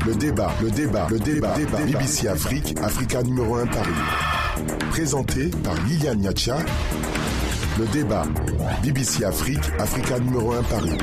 Le débat. BBC Afrique, Africa numéro 1 Paris. Présenté par Liliane Niacha. Le débat. BBC Afrique, Africa numéro 1 Paris.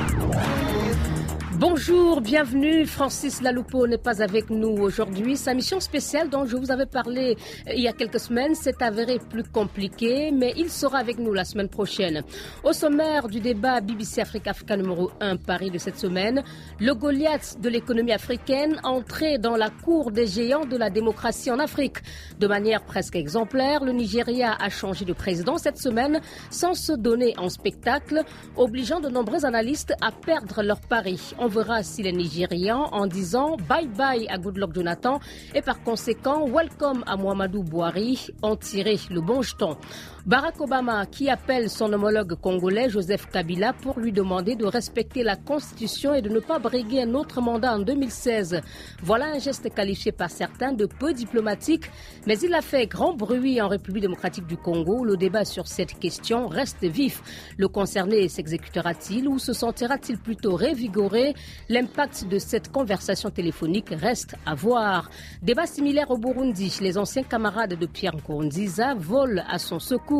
Bonjour, bienvenue. Francis Laloupo n'est pas avec nous aujourd'hui. Sa mission spéciale dont je vous avais parlé il y a quelques semaines s'est avérée plus compliquée, mais il sera avec nous la semaine prochaine. Au sommaire du débat BBC Africa numéro 1 Paris de cette semaine, le Goliath de l'économie africaine entré dans la cour des géants de la démocratie en Afrique. De manière presque exemplaire, le Nigeria a changé de président cette semaine sans se donner en spectacle, obligeant de nombreux analystes à perdre leur pari. On verra si les Nigérians, en disant bye-bye à Goodluck Jonathan et par conséquent welcome à Muhammadu Buhari, ont tiré le bon jeton. Barack Obama qui appelle son homologue congolais Joseph Kabila pour lui demander de respecter la Constitution et de ne pas briguer un autre mandat en 2016. Voilà un geste qualifié par certains de peu diplomatique, mais il a fait grand bruit en République démocratique du Congo où le débat sur cette question reste vif. Le concerné s'exécutera-t-il ou se sentira-t-il plutôt révigoré? L'impact de cette conversation téléphonique reste à voir. Débat similaire au Burundi. Les anciens camarades de Pierre Nkurunziza volent à son secours.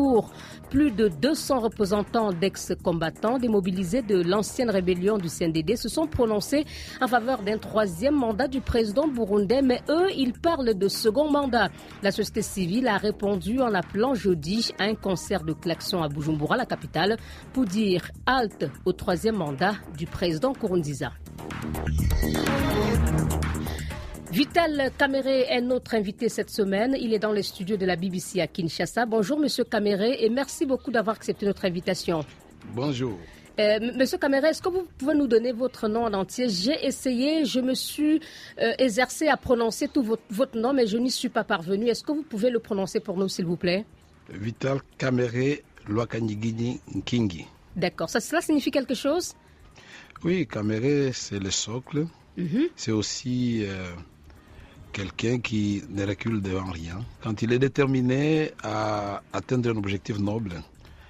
Plus de 200 représentants d'ex-combattants démobilisés de l'ancienne rébellion du CNDD se sont prononcés en faveur d'un troisième mandat du président burundais, mais eux, ils parlent de second mandat. La société civile a répondu en appelant jeudi à un concert de klaxons à Bujumbura, la capitale, pour dire halte au troisième mandat du président Nkurunziza. Vital Kamere est notre invité cette semaine. Il est dans les studios de la BBC à Bonjour Monsieur Kamere et merci beaucoup d'avoir accepté notre invitation. Bonjour. Monsieur Kamere, est-ce que vous pouvez nous donner votre nom en entier? J'ai essayé, je me suis exercé à prononcer tout votre nom, mais je n'y suis pas parvenu. Est-ce que vous pouvez le prononcer pour nous, s'il vous plaît? Vital Kamere Lwakanyigini Nkingi. D'accord. Cela signifie quelque chose? Oui, Kamere, c'est le socle. C'est aussi quelqu'un qui ne recule devant rien. Quand il est déterminé à atteindre un objectif noble,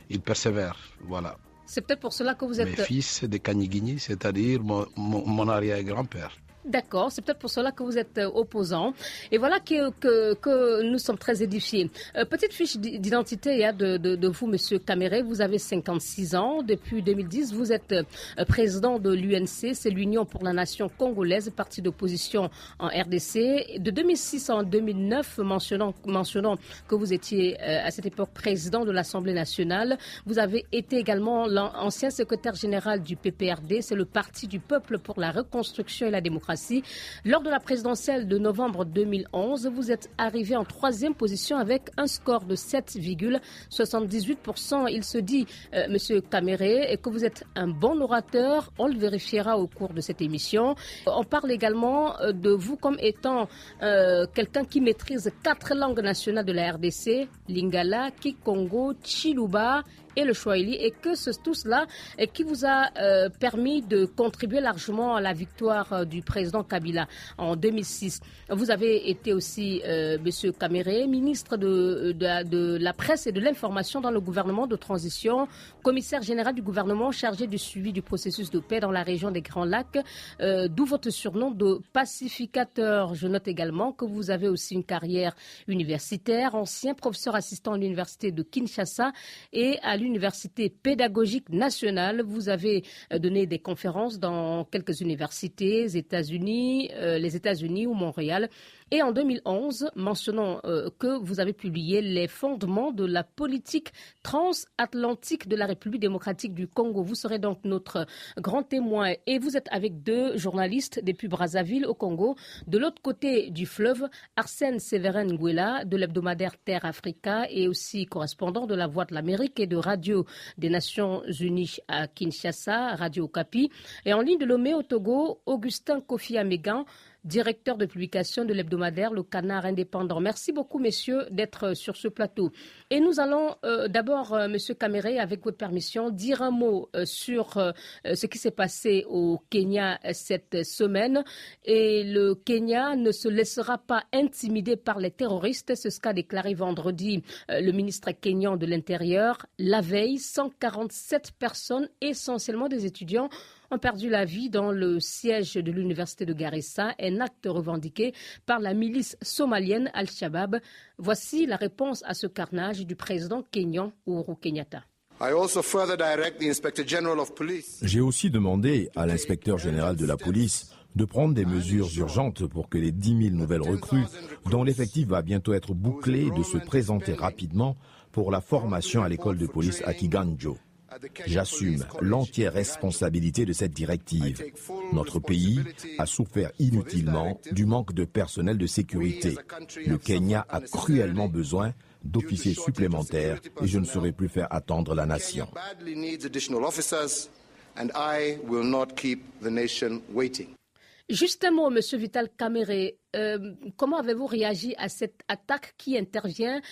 il persévère. Voilà. C'est peut-être pour cela que vous êtes... Mes fils de Kanyigini, c'est-à-dire mon arrière-grand-père. D'accord, c'est peut-être pour cela que vous êtes opposant. Et voilà que nous sommes très édifiés. Petite fiche d'identité de vous, Monsieur Kamere. Vous avez 56 ans. Depuis 2010, vous êtes président de l'UNC, c'est l'Union pour la Nation congolaise, parti d'opposition en RDC. De 2006 en 2009, mentionnant que vous étiez à cette époque président de l'Assemblée nationale. Vous avez été également l'ancien secrétaire général du PPRD, c'est le Parti du peuple pour la reconstruction et la démocratie. Lors de la présidentielle de novembre 2011, vous êtes arrivé en 3e position avec un score de 7,78%. Il se dit, Monsieur Kamere, que vous êtes un bon orateur. On le vérifiera au cours de cette émission. On parle également de vous comme étant quelqu'un qui maîtrise 4 langues nationales de la RDC, Lingala, Kikongo, Chiluba et le Swahili, et que tout cela qui vous a permis de contribuer largement à la victoire du président Kabila en 2006. Vous avez été aussi, Monsieur Kamere, ministre de la presse et de l'information dans le gouvernement de transition, commissaire général du gouvernement chargé du suivi du processus de paix dans la région des Grands Lacs, d'où votre surnom de pacificateur. Je note également que vous avez aussi une carrière universitaire, ancien professeur assistant à l'université de Kinshasa et à l'Université pédagogique nationale. Vous avez donné des conférences dans quelques universités, les États-Unis ou Montréal. Et en 2011, mentionnons que vous avez publié les fondements de la politique transatlantique de la République démocratique du Congo. Vous serez donc notre grand témoin. Et vous êtes avec 2 journalistes depuis Brazzaville au Congo. De l'autre côté du fleuve, Arsène Séverin Nguela de l'hebdomadaire Terre Africa et aussi correspondant de la Voix de l'Amérique et de Radio des Nations Unies à Kinshasa, Radio Okapi. Et en ligne de Lomé au Togo, Augustin Kofi Amégan, directeur de publication de l'hebdomadaire Le Canard Indépendant. Merci beaucoup, messieurs, d'être sur ce plateau. Et nous allons d'abord, monsieur Kamere, avec votre permission, dire un mot sur ce qui s'est passé au Kenya cette semaine. Et le Kenya ne se laissera pas intimider par les terroristes. C'est ce qu'a déclaré vendredi le ministre kenyan de l'Intérieur. La veille, 147 personnes, essentiellement des étudiants, ont perdu la vie dans le siège de l'université de Garissa, un acte revendiqué par la milice somalienne Al-Shabaab. Voici la réponse à ce carnage du président kényan Uhuru Kenyatta. J'ai aussi demandé à l'inspecteur général de la police de prendre des mesures urgentes pour que les 10 000 nouvelles recrues, dont l'effectif va bientôt être bouclé, de se présenter rapidement pour la formation à l'école de police à Kiganjo. J'assume l'entière responsabilité de cette directive. Notre pays a souffert inutilement du manque de personnel de sécurité. Le Kenya a cruellement besoin d'officiers supplémentaires et je ne saurais plus faire attendre la nation. Juste un mot, M. Vital Kamerhe. Comment avez-vous réagi à cette attaque qui intervient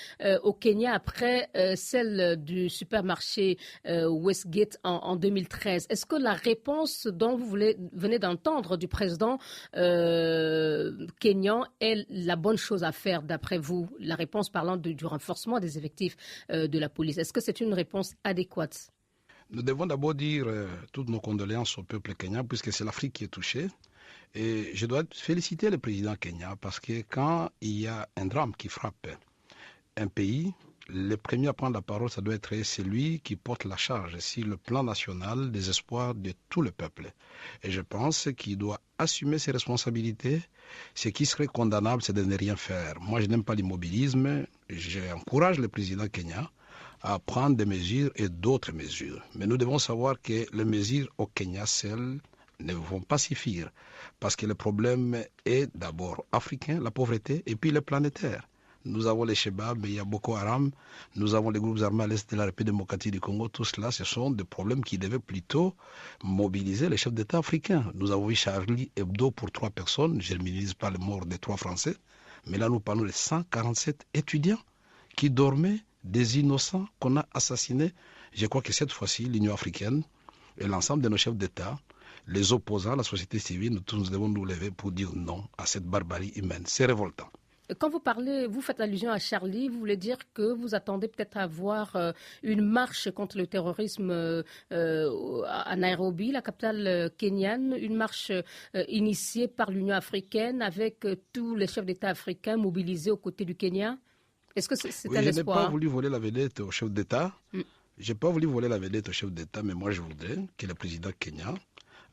au Kenya après celle du supermarché Westgate en 2013? Est-ce que la réponse dont vous venez d'entendre du président kényan est la bonne chose à faire d'après vous? La réponse parlant du renforcement des effectifs de la police. Est-ce que c'est une réponse adéquate? Nous devons d'abord dire toutes nos condoléances au peuple kenyan puisque c'est l'Afrique qui est touchée. Et je dois féliciter le président kenyan parce que quand il y a un drame qui frappe un pays, le premier à prendre la parole, ça doit être celui qui porte la charge sur le plan national des espoirs de tout le peuple. Et je pense qu'il doit assumer ses responsabilités. Ce qui serait condamnable, c'est de ne rien faire. Moi, je n'aime pas l'immobilisme. J'encourage le président kenyan à prendre des mesures et d'autres mesures. Mais nous devons savoir que les mesures au Kenya seules ne vont pas suffire parce que le problème est d'abord africain, la pauvreté, et puis le planétaire. Nous avons les Shebab, il y a Boko Haram, nous avons les groupes armés à l'est de la République démocratique du Congo. Tout cela, ce sont des problèmes qui devaient plutôt mobiliser les chefs d'État africains. Nous avons vu Charlie Hebdo pour 3 personnes, je ne minimise pas les morts des 3 Français, mais là nous parlons de 147 étudiants qui dormaient, des innocents qu'on a assassinés. Je crois que cette fois-ci, l'Union africaine et l'ensemble de nos chefs d'État, les opposants, la société civile, nous devons nous lever pour dire non à cette barbarie humaine. C'est révoltant. Quand vous parlez, vous faites allusion à Charlie, vous voulez dire que vous attendez peut-être à voir une marche contre le terrorisme à Nairobi, la capitale kenyane, une marche initiée par l'Union africaine avec tous les chefs d'État africains mobilisés aux côtés du Kenya? Est-ce que c'est un espoir? Je n'ai pas voulu voler la vedette au chef d'État. Je n'ai pas voulu voler la vedette au chef d'État, mais moi je voudrais que le président kenyan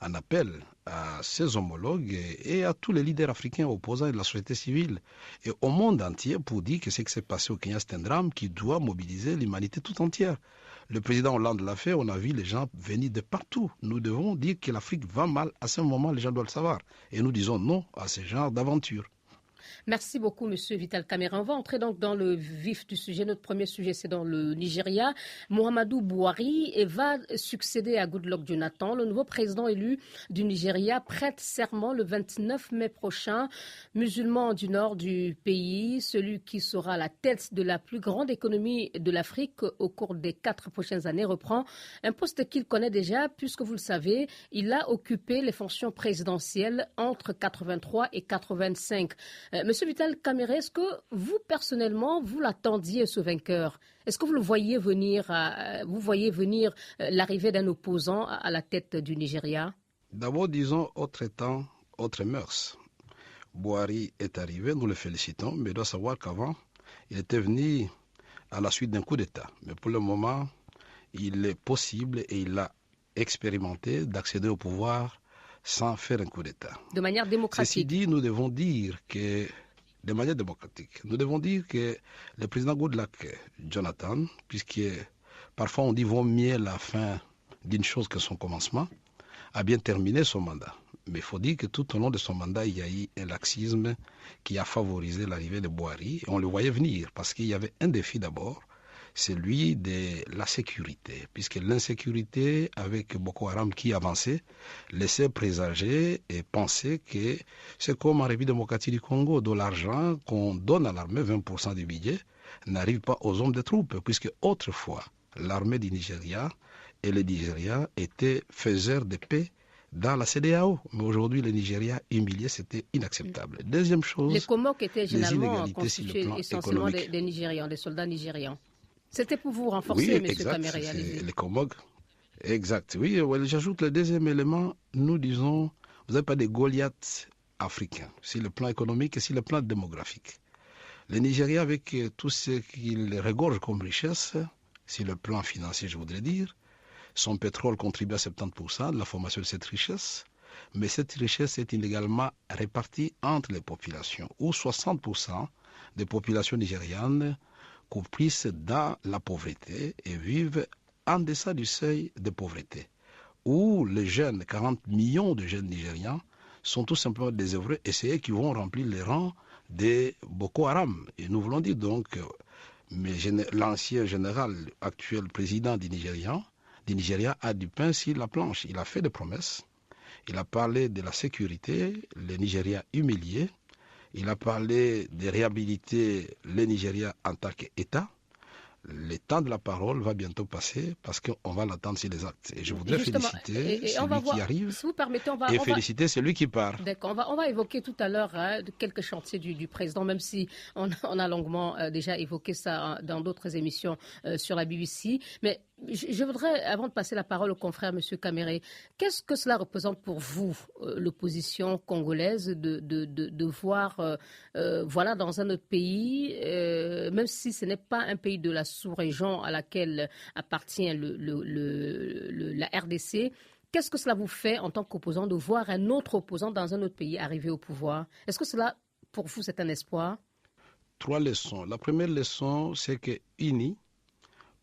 en appelle à ses homologues et à tous les leaders africains opposants et de la société civile et au monde entier pour dire que ce qui s'est passé au Kenya, c'est un drame qui doit mobiliser l'humanité tout entière. Le président Hollande l'a fait, on a vu les gens venir de partout. Nous devons dire que l'Afrique va mal. À ce moment, les gens doivent le savoir. Et nous disons non à ce genre d'aventure. Merci beaucoup, M. Vital Kamerhe. On va entrer donc dans le vif du sujet. Notre premier sujet, c'est dans le Nigeria. Muhammadu Buhari va succéder à Goodluck Jonathan. Le nouveau président élu du Nigeria prête serment le 29 mai prochain. Musulman du nord du pays, celui qui sera à la tête de la plus grande économie de l'Afrique au cours des 4 prochaines années, reprend un poste qu'il connaît déjà, puisque vous le savez, il a occupé les fonctions présidentielles entre 83 et 85. Monsieur Vital Kamerhe, est-ce que vous, personnellement, vous l'attendiez, ce vainqueur? Est-ce que vous le voyez venir, l'arrivée d'un opposant à la tête du Nigeria? D'abord, disons, autre temps, autre mœurs. Buhari est arrivé, nous le félicitons, mais il doit savoir qu'avant, il était venu à la suite d'un coup d'État. Mais pour le moment, il est possible et il a expérimenté d'accéder au pouvoir sans faire un coup d'État. De manière démocratique. Ceci dit, nous devons dire que, de manière démocratique, nous devons dire que le président Goodluck Jonathan, puisque parfois on dit vaut mieux la fin d'une chose que son commencement, a bien terminé son mandat. Mais il faut dire que tout au long de son mandat, il y a eu un laxisme qui a favorisé l'arrivée de Buhari. Et on le voyait venir parce qu'il y avait un défi d'abord, celui de la sécurité, puisque l'insécurité avec Boko Haram qui avançait laissait présager et penser que c'est comme en République démocratique du Congo, dont l'argent qu'on donne à l'armée, 20% du budget, n'arrive pas aux hommes de troupes, puisque autrefois, l'armée du Nigeria et le Nigeria étaient faiseurs de paix dans la CEDEAO. Mais aujourd'hui, le Nigeria humilié, c'était inacceptable. Deuxième chose, les Comores étaient généralement constitués essentiellement des Nigérians, des soldats nigérians. C'était pour vous renforcer, oui, M. Kamerhe. Les Comores, Exact. Oui, j'ajoute le deuxième élément. Nous disons, vous n'avez pas de Goliath africains, sur le plan économique et sur le plan démographique. Le Nigeria, avec tout ce qu'il regorge comme richesse, sur le plan financier, je voudrais dire, son pétrole contribue à 70% de la formation de cette richesse, mais cette richesse est inégalement répartie entre les populations, où 60% des populations nigérianes couvrissent dans la pauvreté et vivent en deçà du seuil de pauvreté, où les jeunes, 40 millions de jeunes Nigérians, sont tout simplement désœuvrés et c'est eux qui vont remplir les rangs de Boko Haram. Et nous voulons dire donc, mais l'ancien général, actuel président du Nigeria a du pain sur la planche. Il a fait des promesses. Il a parlé de la sécurité, le Nigeria humilié. Il a parlé de réhabiliter le Nigeria en tant qu'État. Le temps de la parole va bientôt passer parce qu'on va l'attendre sur les actes. Et je voudrais féliciter celui qui arrive si vous permettez, féliciter celui qui part. D'accord, on va évoquer tout à l'heure quelques chantiers du président, même si on a longuement déjà évoqué ça dans d'autres émissions sur la BBC. Mais je voudrais, avant de passer la parole au confrère M. Kamere, qu'est-ce que cela représente pour vous, l'opposition congolaise, de voir voilà, dans un autre pays, même si ce n'est pas un pays de la sous-région à laquelle appartient la RDC, qu'est-ce que cela vous fait en tant qu'opposant de voir un autre opposant dans un autre pays arriver au pouvoir? Est-ce que cela, pour vous, c'est un espoir? 3 leçons. La première leçon, c'est que unis,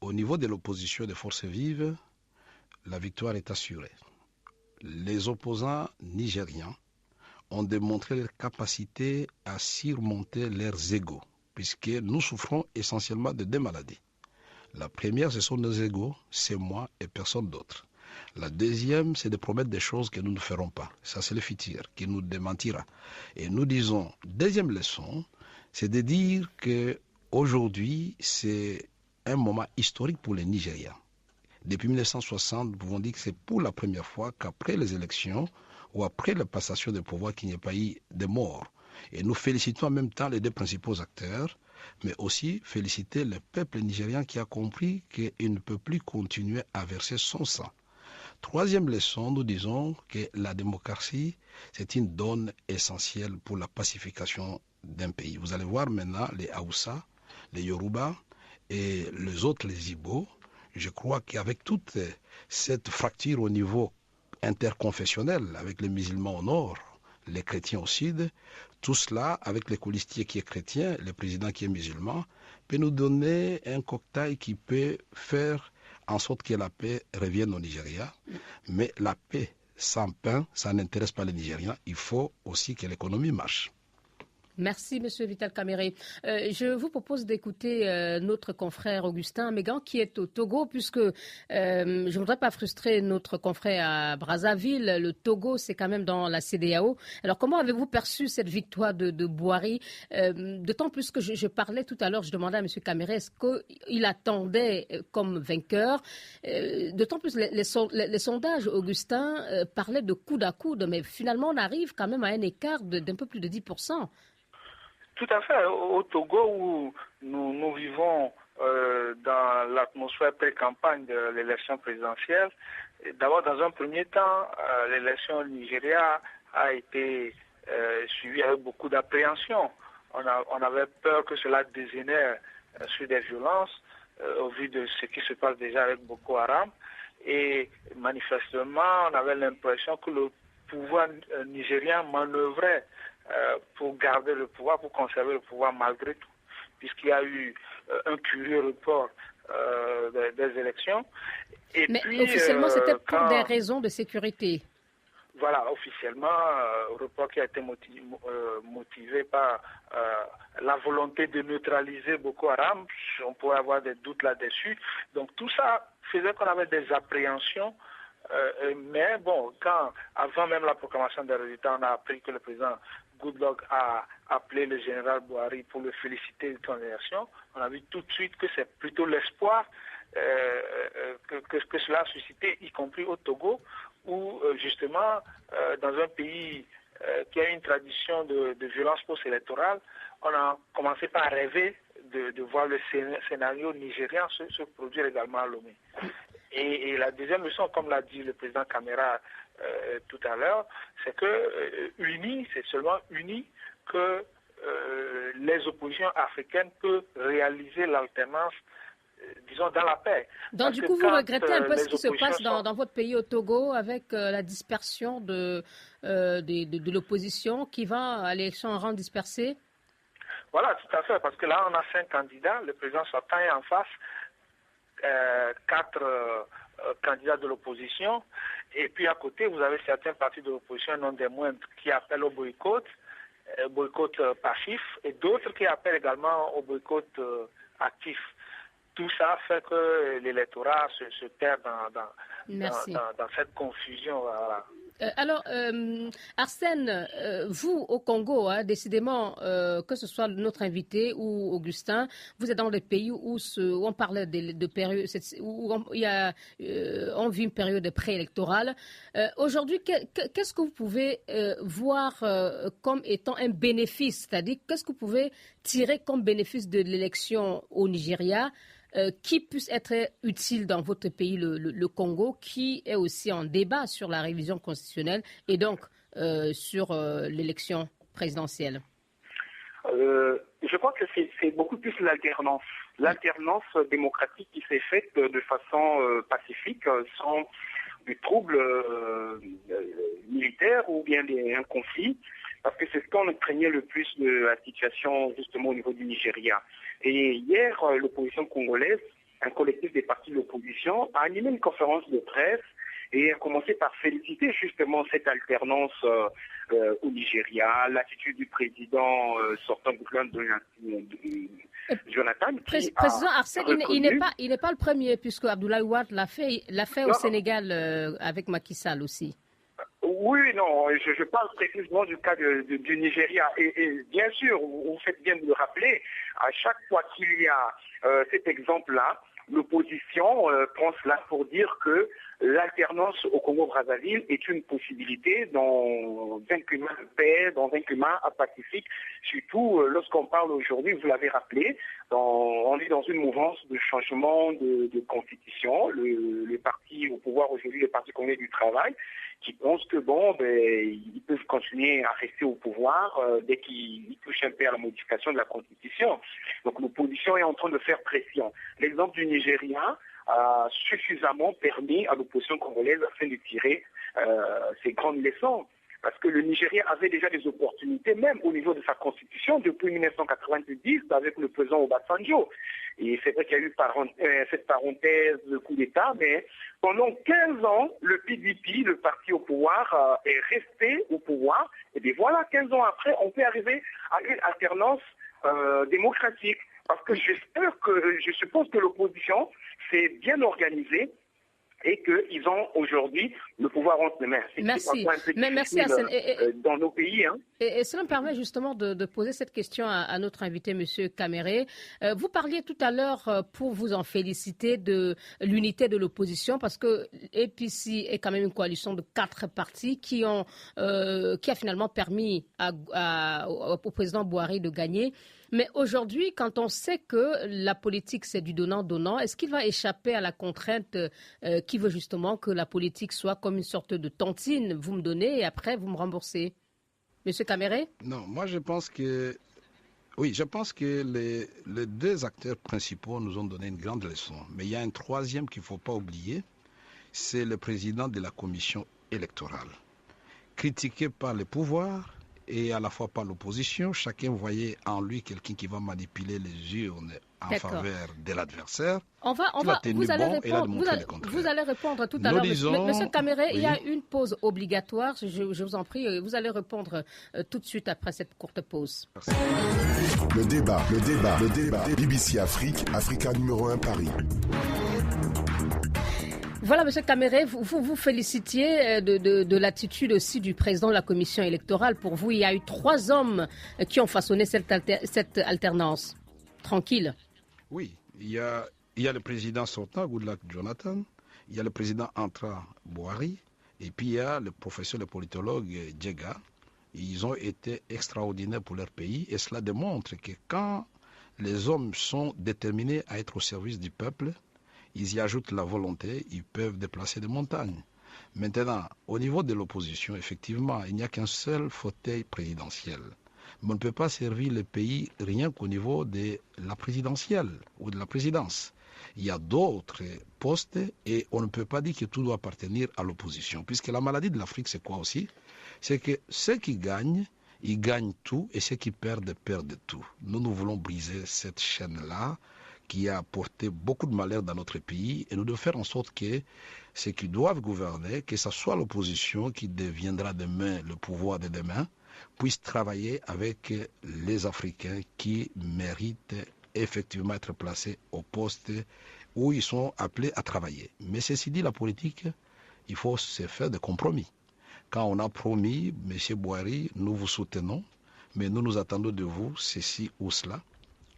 au niveau de l'opposition des forces vives, la victoire est assurée. Les opposants nigérians ont démontré leur capacité à surmonter leurs égos, puisque nous souffrons essentiellement de 2 maladies. La première, ce sont nos égos, c'est moi et personne d'autre. La deuxième, c'est de promettre des choses que nous ne ferons pas. Ça, c'est le futur qui nous démentira. Et nous disons, deuxième leçon, c'est de dire qu'aujourd'hui, c'est un moment historique pour les Nigériens. Depuis 1960, nous pouvons dire que c'est pour la première fois qu'après les élections ou après la passation de pouvoir qu'il n'y ait pas eu de mort. Et nous félicitons en même temps les 2 principaux acteurs, mais aussi féliciter le peuple nigérien qui a compris qu'il ne peut plus continuer à verser son sang. Troisième leçon, nous disons que la démocratie, c'est une donne essentielle pour la pacification d'un pays. Vous allez voir maintenant les Haoussa, les Yoruba et les autres, les Ibo. Je crois qu'avec toute cette fracture au niveau interconfessionnel, avec les musulmans au nord, les chrétiens au sud, tout cela, avec le colistier qui est chrétien, le président qui est musulman, peut nous donner un cocktail qui peut faire en sorte que la paix revienne au Nigeria. Mais la paix sans pain, ça n'intéresse pas les Nigériens. Il faut aussi que l'économie marche. Merci, M. Vital Kamere. Je vous propose d'écouter notre confrère Augustin Mégan qui est au Togo, puisque je ne voudrais pas frustrer notre confrère à Brazzaville. Le Togo, c'est quand même dans la CEDEAO. Alors, comment avez-vous perçu cette victoire de Boari? D'autant plus que je parlais tout à l'heure, je demandais à M. Kamere, est-ce qu'il attendait comme vainqueur? D'autant plus, les sondages, Augustin, parlaient de coude à coude, mais finalement, on arrive quand même à un écart d'un peu plus de 10%. Tout à fait. Au Togo, où nous vivons dans l'atmosphère pré-campagne de l'élection présidentielle, d'abord, dans un premier temps, l'élection au Nigeria a été suivie avec beaucoup d'appréhension. On avait peur que cela dégénère sur des violences au vu de ce qui se passe déjà avec Boko Haram. Et manifestement, on avait l'impression que le pouvoir nigérien manœuvrait pour garder le pouvoir, pour conserver le pouvoir malgré tout, puisqu'il y a eu un curieux report des élections. Et mais puis, officiellement, c'était pour des raisons de sécurité. Voilà, officiellement, report qui a été motivé par la volonté de neutraliser Boko Haram. On pourrait avoir des doutes là-dessus. Donc tout ça faisait qu'on avait des appréhensions. Mais bon, avant même la proclamation des résultats, on a appris que le président Goodluck a appelé le général Boari pour le féliciter de son élection. On a vu tout de suite que c'est plutôt l'espoir que cela a suscité, y compris au Togo, où justement, dans un pays qui a une tradition de violence post-électorale, on a commencé par rêver de voir le scénario nigérian se produire également à Lomé. Et la deuxième leçon, comme l'a dit le président Camara tout à l'heure, c'est que c'est seulement uni que les oppositions africaines peuvent réaliser l'alternance, disons, dans la paix. Donc, du coup, vous regrettez un peu ce qui se passe dans votre pays, au Togo, avec la dispersion de l'opposition qui va à l'élection en rang dispersé? Voilà, tout à fait, parce que là, on a 5 candidats, le président sortant est en face, 4 candidats de l'opposition, et puis à côté, vous avez certains partis de l'opposition, non des moindres, qui appellent au boycott passif, et d'autres qui appellent également au boycott actif. Tout ça fait que l'électorat se perd dans cette confusion. Voilà. Alors, Arsène, vous, au Congo, décidément, que ce soit notre invité ou Augustin, vous êtes dans des pays où on parlait de période, où on vit une période préélectorale. Aujourd'hui, qu'est-ce que vous pouvez voir comme étant un bénéfice? C'est-à-dire, qu'est-ce que vous pouvez tirer comme bénéfice de l'élection au Nigeria qui puisse être utile dans votre pays, le Congo, qui est aussi en débat sur la révision constitutionnelle et donc sur l'élection présidentielle? Je crois que c'est beaucoup plus l'alternance démocratique qui s'est faite de façon pacifique, sans du trouble militaire ou bien un conflit, parce que c'est ce qu'on craignait le plus de la situation justement au niveau du Nigeria. Et hier, l'opposition congolaise, un collectif des partis de l'opposition, a animé une conférence de presse et a commencé par féliciter justement cette alternance au Nigeria, l'attitude du président sortant Jonathan. Président Arsène, il n'est pas le premier, puisque Abdoulaye Wade l'a fait au Sénégal avec Macky Sall aussi. Oui, non, je parle précisément du cas du Nigeria. Et bien sûr, vous faites bien de le rappeler, à chaque fois qu'il y a cet exemple-là, l'opposition prend cela pour dire que l'alternance au Congo-Brazzaville est une possibilité dans un climat de paix, dans un climat pacifique, surtout lorsqu'on parle aujourd'hui, vous l'avez rappelé, on est dans une mouvance de changement de constitution. Le parti au pouvoir aujourd'hui, le Parti congolais du travail, qui pensent que ils peuvent continuer à rester au pouvoir dès qu'ils touchent un peu à la modification de la constitution. Donc l'opposition est en train de faire pression. L'exemple du Nigeria a suffisamment permis à l'opposition congolaise afin de tirer ces grandes leçons. Parce que le Nigeria avait déjà des opportunités, même au niveau de sa constitution, depuis 1990, avec le président Obasanjo. Et c'est vrai qu'il y a eu cette parenthèse de coup d'État, mais pendant 15 ans, le PDP, le parti au pouvoir, est resté au pouvoir. Et bien voilà, 15 ans après, on peut arriver à une alternance démocratique. Parce que je suppose que l'opposition s'est bien organisée et qu'ils ont aujourd'hui le pouvoir entre les mains. Merci. Merci Arsène. Dans nos pays. Hein. Et cela me permet justement de poser cette question à notre invité, M. Caméré. Vous parliez tout à l'heure, pour vous en féliciter, de l'unité de l'opposition, parce que APC est quand même une coalition de 4 partis qui a finalement permis au président Buhari de gagner. Mais aujourd'hui, quand on sait que la politique, c'est du donnant-donnant, est-ce qu'il va échapper à la contrainte qui veut justement que la politique soit comme une sorte de tontine? Vous me donnez et après, vous me remboursez. Monsieur Caméré? Non, moi je pense que... Oui, je pense que les 2 acteurs principaux nous ont donné une grande leçon. Mais il y a un troisième qu'il ne faut pas oublier, c'est le président de la commission électorale. Critiqué par le pouvoir et à la fois par l'opposition, chacun voyait en lui quelqu'un qui va manipuler les urnes en faveur de l'adversaire. Vous allez répondre tout à l'heure. Monsieur Caméré, oui. Il y a une pause obligatoire, je vous en prie. Vous allez répondre tout de suite après cette courte pause. Merci. Le débat. BBC Afrique, Africa numéro 1 Paris. Voilà, M. Caméré, vous félicitiez de l'attitude aussi du président de la commission électorale. Pour vous, il y a eu 3 hommes qui ont façonné cette alternance. Tranquille. Oui, il y a le président sortant, Goodluck Jonathan, il y a le président entrant, Buhari, et puis il y a le professeur, le politologue Djega. Ils ont été extraordinaires pour leur pays et cela démontre que quand les hommes sont déterminés à être au service du peuple, ils y ajoutent la volonté, ils peuvent déplacer des montagnes. Maintenant, au niveau de l'opposition, effectivement, il n'y a qu'un seul fauteuil présidentiel. Mais on ne peut pas servir le pays rien qu'au niveau de la présidentielle ou de la présidence. Il y a d'autres postes et on ne peut pas dire que tout doit appartenir à l'opposition. Puisque la maladie de l'Afrique, c'est quoi aussi? C'est que ceux qui gagnent, ils gagnent tout et ceux qui perdent, perdent tout. Nous voulons briser cette chaîne-là qui a apporté beaucoup de malheur dans notre pays et nous devons faire en sorte que ceux qui doivent gouverner, que ce soit l'opposition qui deviendra demain le pouvoir de demain, puissent travailler avec les Africains qui méritent effectivement être placés au poste où ils sont appelés à travailler. Mais ceci dit, la politique, il faut se faire des compromis. Quand on a promis, M. Boiry, nous vous soutenons, mais nous attendons de vous ceci ou cela.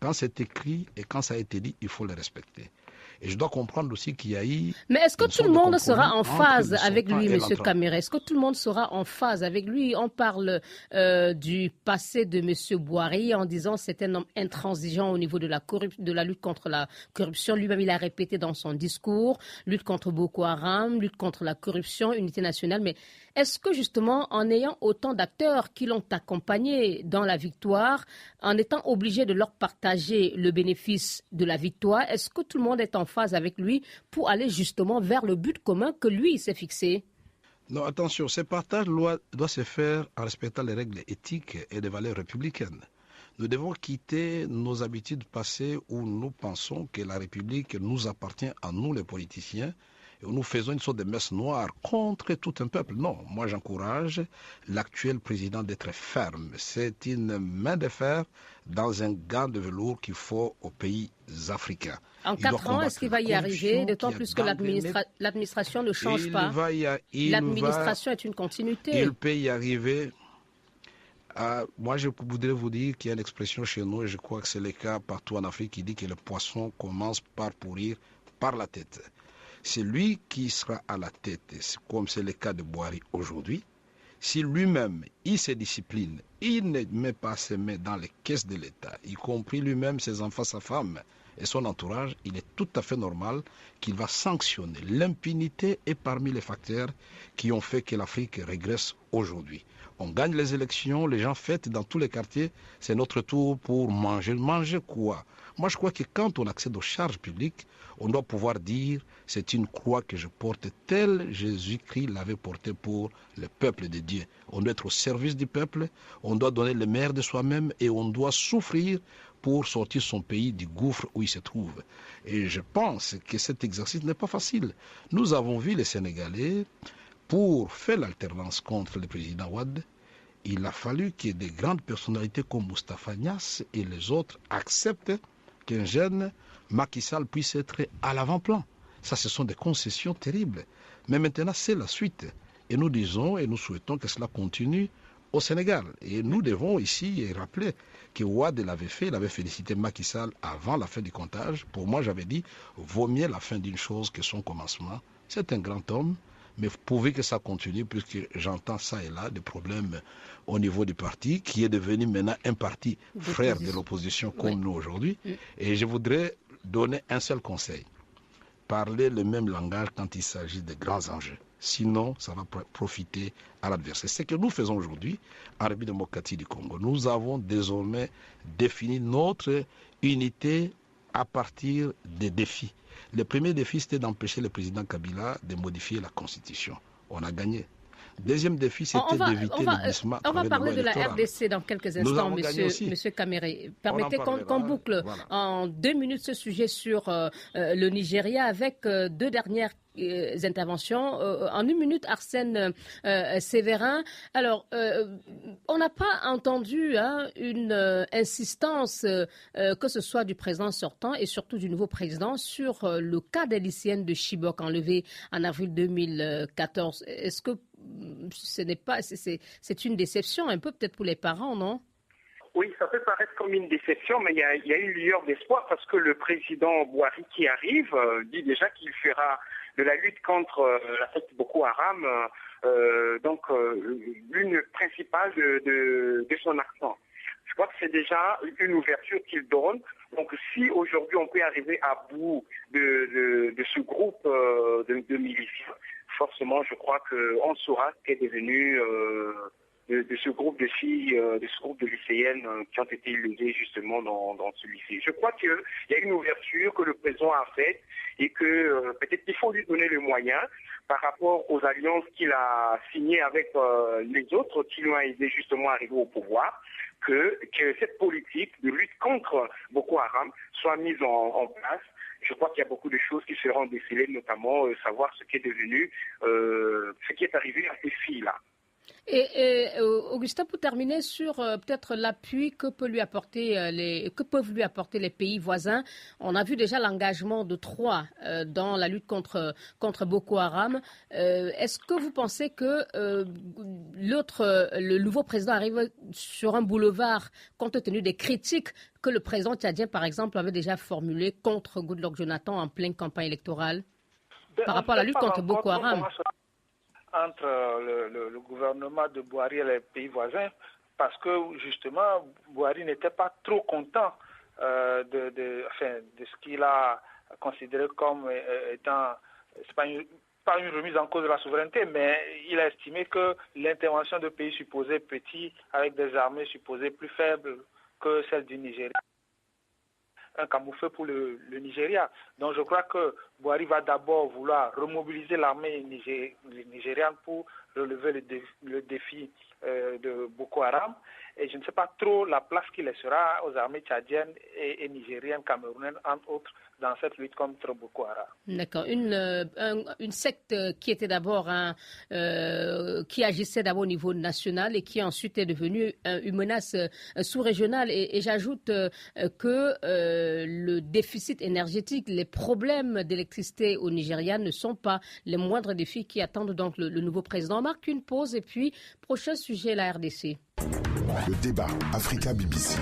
Quand c'est écrit et quand ça a été dit, il faut le respecter. Et je dois comprendre aussi qu'il y a eu... Mais est-ce que tout le monde sera en phase avec lui, M. Kamere? Est-ce que tout le monde sera en phase avec lui? On parle du passé de M. Boiry en disant que c'est un homme intransigeant au niveau de la lutte contre la corruption. Lui-même, il a répété dans son discours, lutte contre Boko Haram, lutte contre la corruption, unité nationale. Mais est-ce que justement, en ayant autant d'acteurs qui l'ont accompagné dans la victoire, en étant obligé de leur partager le bénéfice de la victoire, est-ce que tout le monde est en phase avec lui pour aller justement vers le but commun que lui s'est fixé? Non, attention, ce partage doit se faire en respectant les règles éthiques et les valeurs républicaines. Nous devons quitter nos habitudes passées où nous pensons que la République nous appartient à nous les politiciens et où nous faisons une sorte de messe noire contre tout un peuple. Non, moi j'encourage l'actuel président d'être ferme. C'est une main de fer dans un gant de velours qu'il faut aux pays africains. En 4 ans, est-ce qu'il va y arriver, d'autant plus que l'administration ne change pas? L'administration est une continuité. Il peut y arriver. Moi, je voudrais vous dire qu'il y a une expression chez nous, et je crois que c'est le cas partout en Afrique, qui dit que le poisson commence par pourrir par la tête. C'est lui qui sera à la tête, comme c'est le cas de Boiry aujourd'hui. Si lui-même, il se discipline, il ne met pas ses mains dans les caisses de l'État, y compris lui-même, ses enfants, sa femme et son entourage, il est tout à fait normal qu'il va sanctionner. L'impunité est parmi les facteurs qui ont fait que l'Afrique régresse aujourd'hui. On gagne les élections, les gens fêtent dans tous les quartiers, c'est notre tour pour manger. Manger quoi? Moi, je crois que quand on accède aux charges publiques, on doit pouvoir dire c'est une croix que je porte tel Jésus-Christ l'avait portée pour le peuple de Dieu. On doit être au service du peuple, on doit donner le meilleur de soi-même et on doit souffrir pour sortir son pays du gouffre où il se trouve. Et je pense que cet exercice n'est pas facile. Nous avons vu les Sénégalais, pour faire l'alternance contre le président Wade, il a fallu que des grandes personnalités comme Moustapha Niasse et les autres acceptent qu'un jeune Macky Sall puisse être à l'avant-plan. Ça, ce sont des concessions terribles. Mais maintenant, c'est la suite. Et nous disons et nous souhaitons que cela continue au Sénégal. Et nous devons ici rappeler que Wade l'avait fait, il avait félicité Macky Sall avant la fin du comptage. Pour moi, j'avais dit, vaut mieux la fin d'une chose que son commencement. C'est un grand homme, mais pourvu que ça continue, puisque j'entends ça et là, des problèmes au niveau du parti, qui est devenu maintenant un parti frère de l'opposition comme nous aujourd'hui. Et je voudrais donner un seul conseil. Parler le même langage quand il s'agit de grands enjeux. Sinon, ça va profiter à l'adversaire. C'est ce que nous faisons aujourd'hui en République démocratique du Congo. Nous avons désormais défini notre unité à partir des défis. Le premier défi, c'était d'empêcher le président Kabila de modifier la Constitution. On a gagné. Deuxième défi, c'était d'éviter le glissement. On va parler de la RDC dans quelques instants, monsieur Kamere. Permettez qu'on boucle en 2 minutes ce sujet sur le Nigeria avec 2 dernières interventions. En 1 minute, Arsène Sévérin. Alors, on n'a pas entendu une insistance, que ce soit du président sortant et surtout du nouveau président, sur le cas des lycéennes de Chibok enlevées en avril 2014. Est-ce que c'est une déception un peu peut-être pour les parents, non? Oui, ça peut paraître comme une déception, mais il y a une lueur d'espoir parce que le président Boiry qui arrive dit déjà qu'il fera de la lutte contre la secte Boko Haram l'une principale de son accent. Ce crois que c'est déjà une ouverture qu'il donne. Donc si aujourd'hui on peut arriver à bout de ce groupe de miliciens, forcément je crois qu'on saura ce qu'est devenu de ce groupe de filles, de ce groupe de lycéennes qui ont été élevées justement dans ce lycée. Je crois qu'il y a une ouverture que le président a faite et que peut-être qu'il faut lui donner les moyens par rapport aux alliances qu'il a signées avec les autres qui lui ont aidé justement à arriver au pouvoir, que cette politique de lutte contre Boko Haram soit mise en place. Je crois qu'il y a beaucoup de choses qui seront décelées, notamment savoir ce qui est devenu, ce qui est arrivé à ces filles-là. Et Augustin, pour terminer sur peut-être l'appui que peuvent lui apporter les pays voisins, on a vu déjà l'engagement de 3 dans la lutte contre Boko Haram. Est-ce que vous pensez que le nouveau président arrive sur un boulevard compte tenu des critiques que le président tchadien, par exemple, avait déjà formulées contre Goodluck Jonathan en pleine campagne électorale par rapport à la lutte contre Boko Haram? Entre le gouvernement de Buhari et les pays voisins, parce que justement Buhari n'était pas trop content de ce qu'il a considéré comme étant, c'est pas une remise en cause de la souveraineté, mais il a estimé que l'intervention de pays supposés petits avec des armées supposées plus faibles que celles du Nigeria, un camouflet pour le Nigeria. Donc je crois que Buhari va d'abord vouloir remobiliser l'armée nigériane pour relever le défi de Boko Haram. Et je ne sais pas trop la place qu'il laissera aux armées tchadiennes et nigériennes, camerounaises, entre autres, dans cette lutte contre Boko Haram. D'accord. Une secte qui était d'abord qui agissait d'abord au niveau national et qui ensuite est devenue une menace sous-régionale. Et j'ajoute que le déficit énergétique, les problèmes d'électricité au Nigeria ne sont pas les moindres défis qui attendent donc le nouveau président. On marque une pause et puis prochain sujet, la RDC. Le débat Africa BBC.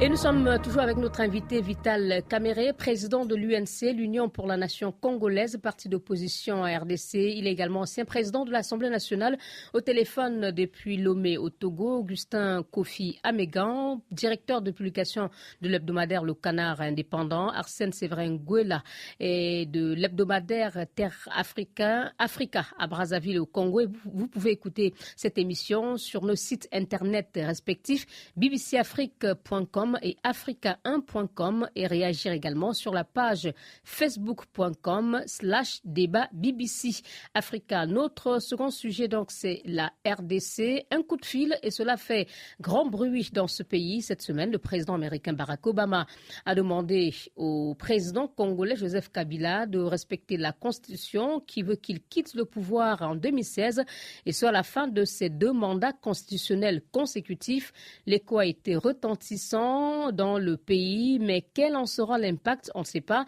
Et nous sommes toujours avec notre invité Vital Kamerhe, président de l'UNC, l'Union pour la Nation congolaise, parti d'opposition à RDC. Il est également ancien président de l'Assemblée nationale. Au téléphone depuis Lomé au Togo, Augustin Kofi Amégan, directeur de publication de l'hebdomadaire Le Canard indépendant, Arsène Séverin Ngouela et de l'hebdomadaire Terre Africa à Brazzaville au Congo. Et vous pouvez écouter cette émission sur nos sites internet respectifs bbcafrique.com et africa1.com et réagir également sur la page facebook.com/débat BBC Africa. Notre second sujet donc c'est la RDC, un coup de fil et cela fait grand bruit dans ce pays. Cette semaine, le président américain Barack Obama a demandé au président congolais Joseph Kabila de respecter la Constitution qui veut qu'il quitte le pouvoir en 2016 et soit à la fin de ses 2 mandats constitutionnels consécutifs. L'écho a été retentissant dans le pays, mais quel en sera l'impact, on ne sait pas.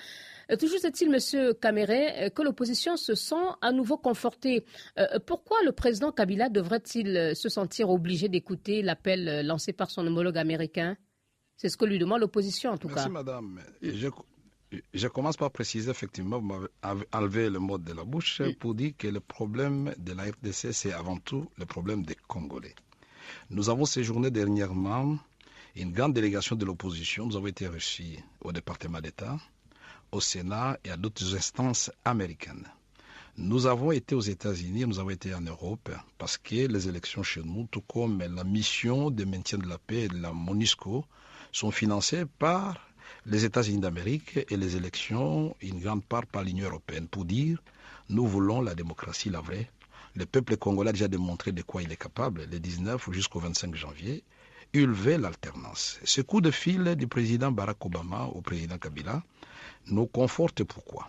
Toujours est-il, Monsieur Kamerhe, que l'opposition se sent à nouveau confortée. Pourquoi le président Kabila devrait-il se sentir obligé d'écouter l'appel lancé par son homologue américain? C'est ce que lui demande l'opposition, en tout cas. Merci, madame. Je commence par préciser, effectivement, vous m'avez enlevé le mot de la bouche pour dire que le problème de la RDC, c'est avant tout le problème des Congolais. Nous avons séjourné dernièrement une grande délégation de l'opposition. Nous avons été reçus au département d'État, au Sénat et à d'autres instances américaines. Nous avons été aux États-Unis, nous avons été en Europe, parce que les élections chez nous, tout comme la mission de maintien de la paix de la MONUSCO, sont financées par les États-Unis d'Amérique et les élections, une grande part par l'Union européenne, pour dire nous voulons la démocratie, la vraie. Le peuple congolais a déjà démontré de quoi il est capable, le 19 jusqu'au 25 janvier. Il veut l'alternance. Ce coup de fil du président Barack Obama au président Kabila nous conforte. Pourquoi?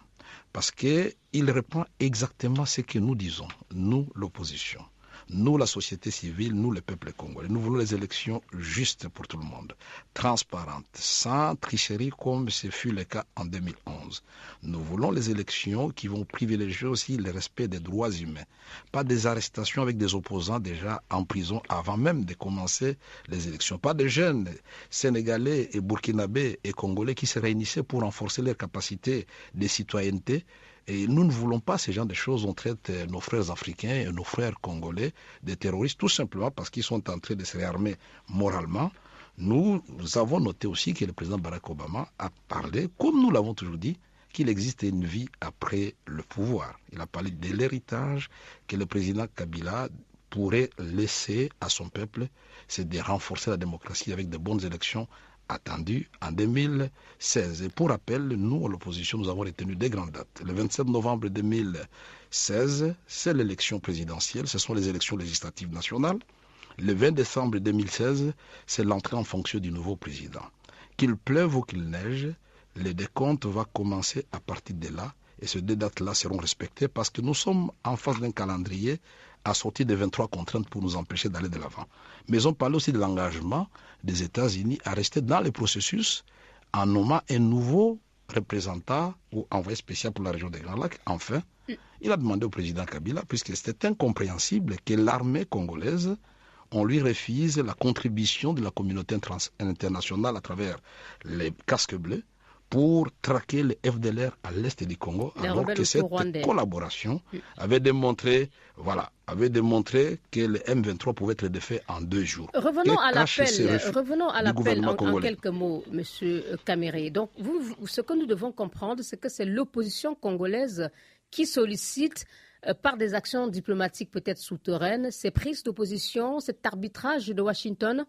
Parce qu'il reprend exactement ce que nous disons, nous l'opposition, nous la société civile, nous le peuple congolais. Nous voulons les élections justes pour tout le monde, transparentes, sans tricherie comme ce fut le cas en 2011. Nous voulons les élections qui vont privilégier aussi le respect des droits humains, pas des arrestations avec des opposants déjà en prison avant même de commencer les élections, pas de jeunes sénégalais et burkinabés et congolais qui se réunissaient pour renforcer leurs capacités de citoyenneté Et nous ne voulons pas ces gens de choses. On traite nos frères africains et nos frères congolais des terroristes, tout simplement parce qu'ils sont en train de se réarmer moralement. Nous avons noté aussi que le président Barack Obama a parlé, comme nous l'avons toujours dit, qu'il existe une vie après le pouvoir. Il a parlé de l'héritage que le président Kabila pourrait laisser à son peuple, c'est de renforcer la démocratie avec de bonnes élections attendues en 2016. Et pour rappel, nous, à l'opposition, nous avons retenu des grandes dates. Le 27 novembre 2016, c'est l'élection présidentielle, ce sont les élections législatives nationales. Le 20 décembre 2016, c'est l'entrée en fonction du nouveau président. Qu'il pleuve ou qu'il neige, le décompte va commencer à partir de là et ces deux dates-là seront respectées parce que nous sommes en face d'un calendrier assorti de 23 contraintes pour nous empêcher d'aller de l'avant. Mais on parle aussi de l'engagement des États-Unis à rester dans le processus en nommant un nouveau représentant ou envoyé spécial pour la région des Grands Lacs. Enfin, il a demandé au président Kabila, puisque c'était incompréhensible que l'armée congolaise, on lui refuse la contribution de la communauté internationale à travers les casques bleus pour traquer les FDLR à l'est du Congo, alors que cette collaboration avait démontré que le M23 pouvait être défait en 2 jours. Revenons à l'appel en quelques mots, M. Kamere. Donc, ce que nous devons comprendre, c'est que c'est l'opposition congolaise qui sollicite par des actions diplomatiques peut-être souterraines ces prises d'opposition, cet arbitrage de Washington.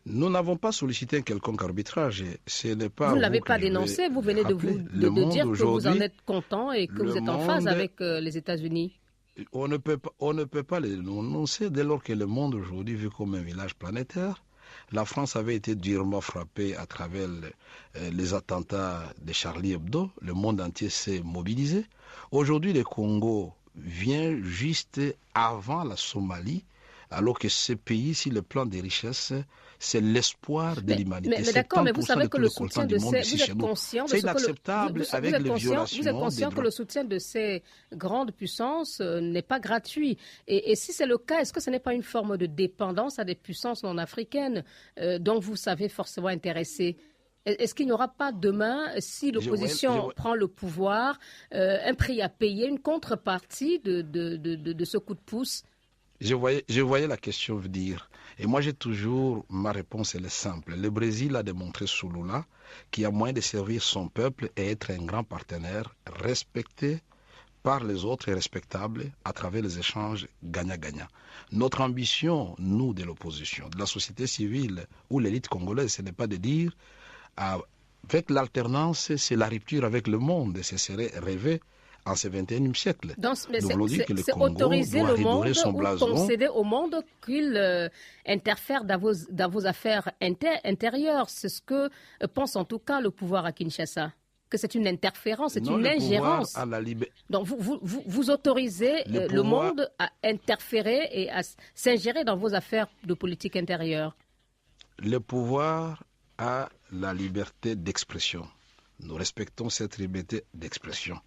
Nous n'avons pas sollicité un quelconque arbitrage. Ce n'est pas vous ne l'avez pas dénoncé, vous venez de dire que vous en êtes content et que vous êtes en phase avec les États-Unis. On ne peut pas les dénoncer dès lors que le monde aujourd'hui vit comme un village planétaire. La France avait été durement frappée à travers les attentats de Charlie Hebdo. Le monde entier s'est mobilisé. Aujourd'hui, le Congo vient juste avant la Somalie, alors que ce pays, si le plan des richesses, c'est l'espoir de l'humanité. Mais d'accord, mais vous savez que le soutien de ces... Vous êtes conscient c'est inacceptable avec les violations. Vous êtes conscient que le soutien de ces grandes puissances n'est pas gratuit. Et si c'est le cas, est-ce que ce n'est pas une forme de dépendance à des puissances non africaines dont vous savez forcément intéresser? Est-ce qu'il n'y aura pas demain, si l'opposition prend le pouvoir, un prix à payer, une contrepartie de ce coup de pouce? Je voyais la question venir. Et moi, ma réponse, elle est simple. Le Brésil a démontré sous Lula qu'il y a moyen de servir son peuple et être un grand partenaire respecté par les autres et respectable à travers les échanges gagnant-gagnant. Notre ambition, nous, de l'opposition, de la société civile ou l'élite congolaise, ce n'est pas de dire avec l'alternance, c'est la rupture avec le monde. Ce serait rêver en ce 21e siècle. Nous voulons dire que le Congo doit redorer son blason. Concéder au monde qu'il interfère dans vos affaires intérieures. C'est ce que pense en tout cas le pouvoir à Kinshasa. Que c'est une interférence, c'est une ingérence. Donc vous autorisez le monde à interférer et à s'ingérer dans vos affaires de politique intérieure. Le pouvoir a la liberté d'expression. Nous respectons cette liberté d'expression.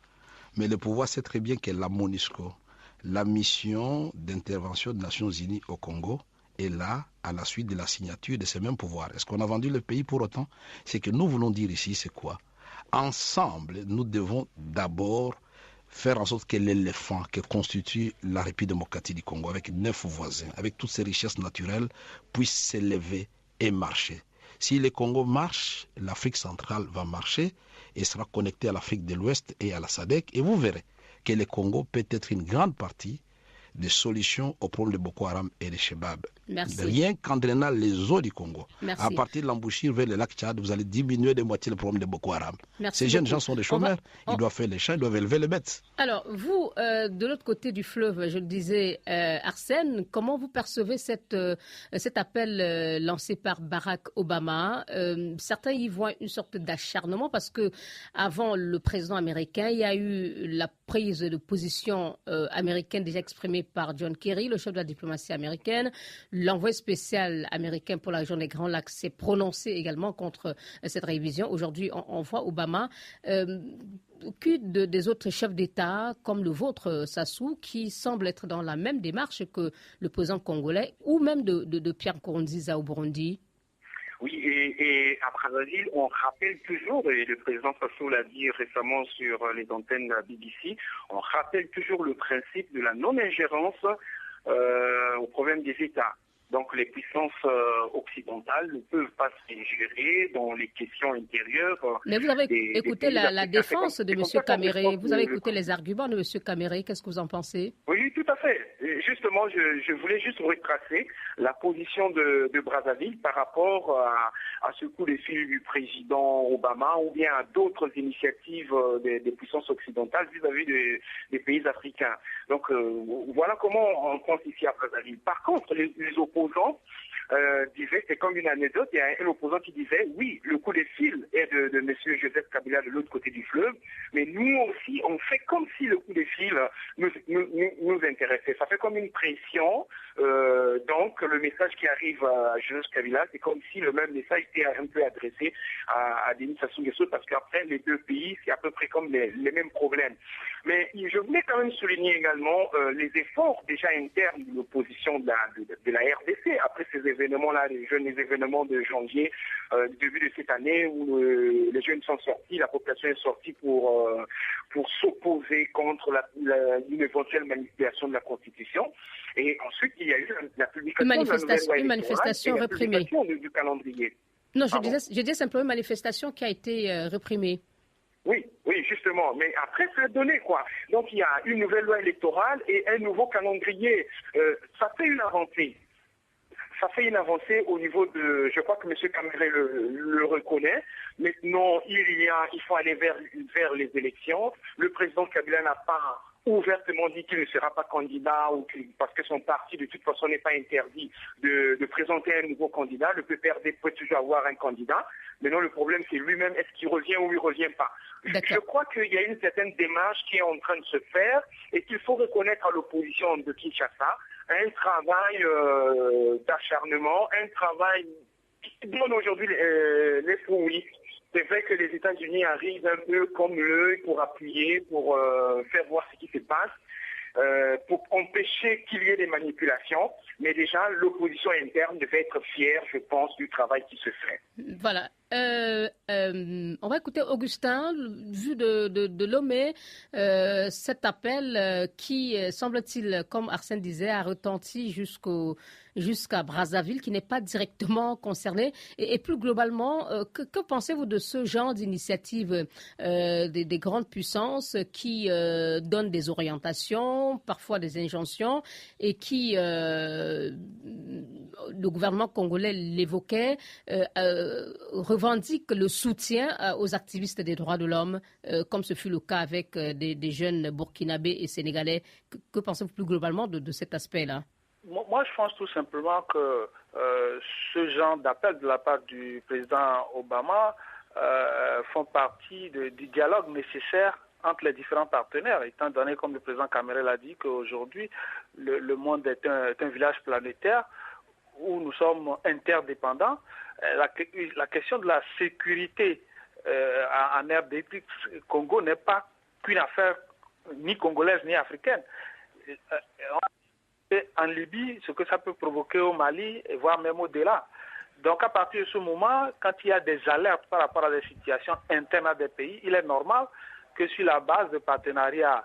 Mais le pouvoir sait très bien que la MONUSCO, la mission d'intervention des Nations Unies au Congo, est là à la suite de la signature de ces mêmes pouvoirs. Est-ce qu'on a vendu le pays pour autant? C'est que nous voulons dire ici, c'est quoi? Ensemble, nous devons d'abord faire en sorte que l'éléphant que constitue la République démocratique du Congo, avec 9 voisins, avec toutes ses richesses naturelles, puisse s'élever et marcher. Si le Congo marche, l'Afrique centrale va marcher et sera connectée à l'Afrique de l'Ouest et à la SADC. Et vous verrez que le Congo peut être une grande partie des solutions au problème de Boko Haram et de Chebab. Merci. Rien qu'en drainant les eaux du Congo. Merci. À partir de l'embouchure vers le lac Tchad, vous allez diminuer de moitié le problème de Boko Haram. Ces jeunes gens sont des chômeurs. Ils doivent faire les champs, ils doivent élever les bêtes. Alors, vous, de l'autre côté du fleuve, je le disais, Arsène, comment vous percevez cet appel lancé par Barack Obama? Certains y voient une sorte d'acharnement parce que avant le président américain, il y a eu la prise de position américaine déjà exprimée par John Kerry, le chef de la diplomatie américaine. L'envoyé spécial américain pour la région des Grands Lacs s'est prononcé également contre cette révision. Aujourd'hui, on voit Obama. Des autres chefs d'État comme le vôtre, Sassou, qui semble être dans la même démarche que le président congolais ou même de Pierre Nkurunziza au Burundi? Oui, et à Brazzaville, on rappelle toujours, et le président Faso l'a dit récemment sur les antennes de la BBC, on rappelle toujours le principe de la non-ingérence au problème des États. Donc les puissances occidentales ne peuvent pas s'ingérer dans les questions intérieures. Mais vous avez écouté la défense de M. Kamere, vous avez écouté les arguments de M. Kamere, qu'est-ce que vous en pensez? Oui, tout à fait. Justement, je voulais juste retracer la position de Brazzaville par rapport à ce coup de fil du président Obama ou bien à d'autres initiatives des puissances occidentales vis-à-vis des pays africains. Donc voilà comment on pense ici à Brazzaville. Par contre, les opposants disaient, c'est comme une anecdote, il y a un opposant qui disait, oui, le coup de fil est de M. Joseph Kabila de l'autre côté du fleuve, mais nous aussi, on fait comme si le coup de fil nous intéressait. Ça fait comme une pression, donc le message qui arrive à Joseph Kabila, c'est comme si le même message était un peu adressé à Denis Sassou Nguesso, parce qu'après, les deux pays, c'est à peu près comme les mêmes problèmes. Mais je voulais quand même souligner également les efforts déjà internes de l'opposition de la RDC, après ces événements-là, les événements de janvier, début de cette année, où les jeunes sont sortis, la population est sortie pour s'opposer contre une éventuelle manipulation de la Constitution. Et ensuite, il y a eu la publication de la nouvelle loi une manifestation réprimée. La publication du calendrier. Non, je disais simplement une manifestation qui a été réprimée. Oui, justement. Mais après, ça a donné quoi? Donc, il y a une nouvelle loi électorale et un nouveau calendrier. Ça fait une avancée. Ça fait une avancée au niveau de... Je crois que M. Kamere le reconnaît. Maintenant, il faut aller vers les élections. Le président Kabila n'a pas ouvertement dit qu'il ne sera pas candidat parce que son parti de toute façon n'est pas interdit de présenter un nouveau candidat. Le PPRD peut toujours avoir un candidat. Maintenant, le problème, c'est lui-même, est-ce qu'il revient ou il ne revient pas? Je crois qu'il y a une certaine démarche qui est en train de se faire et qu'il faut reconnaître à l'opposition de Kinshasa un travail d'acharnement, un travail qui donne aujourd'hui les fruits. C'est vrai que les États-Unis arrivent un peu comme l'œil pour appuyer, pour faire voir ce qui se passe, pour empêcher qu'il y ait des manipulations. Mais déjà, l'opposition interne devait être fière, je pense, du travail qui se fait. Voilà. On va écouter Augustin, vu de Lomé, cet appel qui, semble-t-il, comme Arsène disait, a retenti jusqu'à Brazzaville, qui n'est pas directement concerné. Et plus globalement, que pensez-vous de ce genre d'initiative des grandes puissances qui donnent des orientations, parfois des injonctions, et qui, le gouvernement congolais l'évoquait, revendique le soutien aux activistes des droits de l'homme, comme ce fut le cas avec des jeunes burkinabés et sénégalais. Que pensez-vous plus globalement de cet aspect-là? Moi, je pense tout simplement que ce genre d'appel de la part du président Obama font partie du dialogue nécessaire entre les différents partenaires, étant donné, comme le président Kamere l'a dit, qu'aujourd'hui, le monde est un village planétaire où nous sommes interdépendants. La question de la sécurité en RDC Congo n'est pas qu'une affaire ni congolaise ni africaine. En Libye, ce que ça peut provoquer au Mali, et voire même au-delà. Donc à partir de ce moment, quand il y a des alertes par rapport à des situations internes à des pays, il est normal que sur la base de partenariats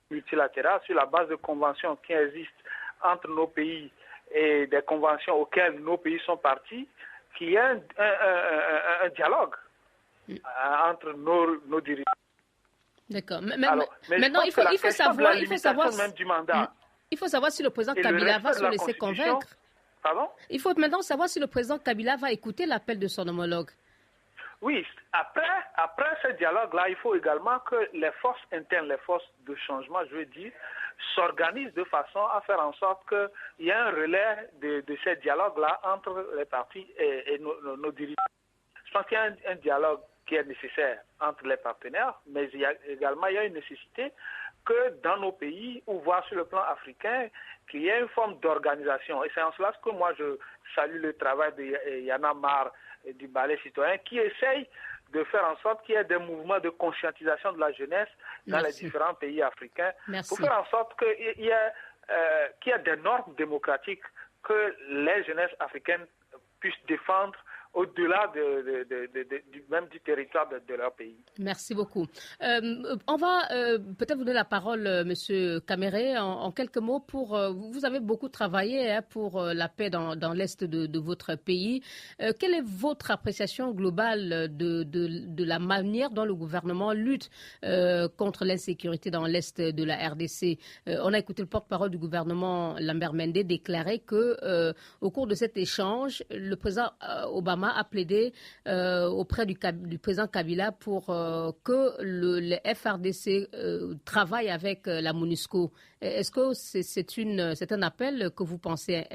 multilatéraux, sur la base de conventions qui existent entre nos pays et des conventions auxquelles nos pays sont partis, qu'il y ait un dialogue entre nos dirigeants. D'accord. Maintenant, il faut savoir même du mandat. Il faut savoir si le président Kabila va se laisser convaincre. Pardon? Il faut maintenant savoir si le président Kabila va écouter l'appel de son homologue. Oui, après ce dialogue-là, il faut également que les forces internes, les forces de changement, je veux dire, s'organisent de façon à faire en sorte qu'il y ait un relais de ces dialogues-là entre les partis et nos dirigeants. Je pense qu'il y a un dialogue qui est nécessaire entre les partenaires, mais il y a une nécessité que dans nos pays, ou voire sur le plan africain, qu'il y ait une forme d'organisation. Et c'est en cela que moi je salue le travail de Yana Mar et du Ballet citoyen qui essaye de faire en sorte qu'il y ait des mouvements de conscientisation de la jeunesse dans les différents pays africains pour faire en sorte qu'il y ait des normes démocratiques que les jeunesses africaines puissent défendre au-delà même du territoire de leur pays. Merci beaucoup. On va peut-être vous donner la parole, Monsieur Caméré, en quelques mots. Vous avez beaucoup travaillé pour la paix dans l'est de votre pays. Quelle est votre appréciation globale de la manière dont le gouvernement lutte contre l'insécurité dans l'est de la RDC? On a écouté le porte-parole du gouvernement, Lambert Mende, déclarer que au cours de cet échange, le président Obama a plaidé auprès du président Kabila pour que le FRDC travaille avec la MONUSCO. Est-ce que c'est un appel que vous pensez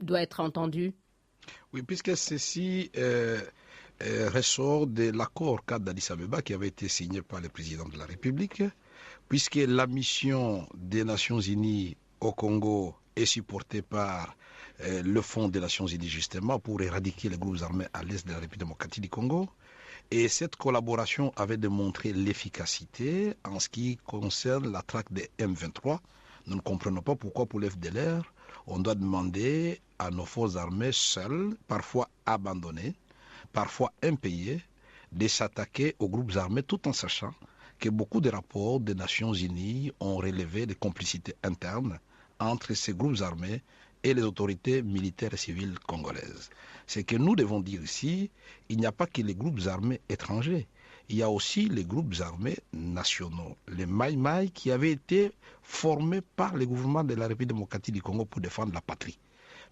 doit être entendu? Oui, puisque ceci ressort de l'accord cadre d'Addis Abeba qui avait été signé par le président de la République, puisque la mission des Nations Unies au Congo est supportée par le Fonds des Nations Unies justement pour éradiquer les groupes armés à l'est de la République démocratique du Congo. Et cette collaboration avait démontré l'efficacité en ce qui concerne la traque des M23. Nous ne comprenons pas pourquoi pour l'FDLR, on doit demander à nos forces armées seules, parfois abandonnées, parfois impayées, de s'attaquer aux groupes armés tout en sachant que beaucoup de rapports des Nations Unies ont relevé des complicités internes entre ces groupes armés et les autorités militaires et civiles congolaises. Ce que nous devons dire ici, il n'y a pas que les groupes armés étrangers, il y a aussi les groupes armés nationaux, les Maï-Maï qui avaient été formés par le gouvernement de la République démocratique du Congo pour défendre la patrie.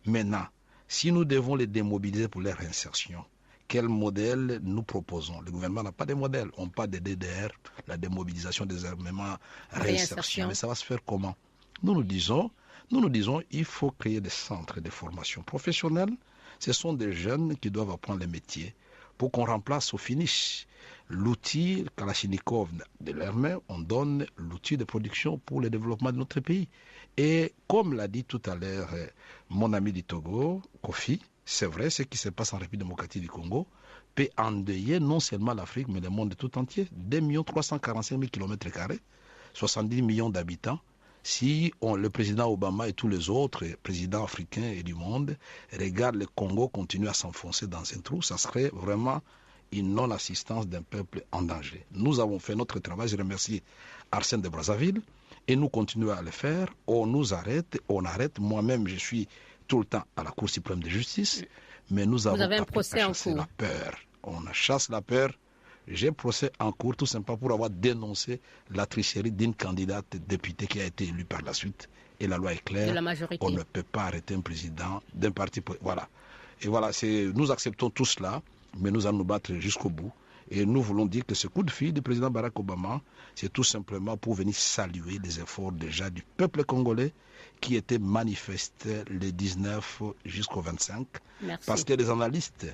Maintenant, si nous devons les démobiliser pour leur réinsertion, quel modèle nous proposons? Le gouvernement n'a pas de modèle. On parle de DDR, la démobilisation des armements, réinsertion. Mais ça va se faire comment? Nous nous disons, il faut créer des centres de formation professionnelle. Ce sont des jeunes qui doivent apprendre les métiers pour qu'on remplace au finish l'outil Kalachnikov de leur main. On donne l'outil de production pour le développement de notre pays. Et comme l'a dit tout à l'heure mon ami du Togo, Kofi, c'est vrai, ce qui se passe en République démocratique du Congo peut endeuiller non seulement l'Afrique, mais le monde tout entier. 2 345 000 km², 70 millions d'habitants. Si le président Obama et tous les autres présidents africains et du monde regardent le Congo continuer à s'enfoncer dans un trou, ça serait vraiment une non-assistance d'un peuple en danger. Nous avons fait notre travail, je remercie Arsène de Brazzaville, et nous continuons à le faire. On nous arrête, on arrête. Moi-même, je suis tout le temps à la Cour suprême de justice, mais nous avons un procès en cours. La peur. On chasse la peur. J'ai procès en cours tout simplement pour avoir dénoncé la tricherie d'une candidate députée qui a été élue par la suite. Et la loi est claire. De la majorité. On ne peut pas arrêter un président d'un parti. Voilà. Et voilà, nous acceptons tout cela, mais nous allons nous battre jusqu'au bout. Et nous voulons dire que ce coup de fil du président Barack Obama, c'est tout simplement pour venir saluer les efforts déjà du peuple congolais qui étaient manifestés le 19 jusqu'au 25. Merci. Parce que les analystes,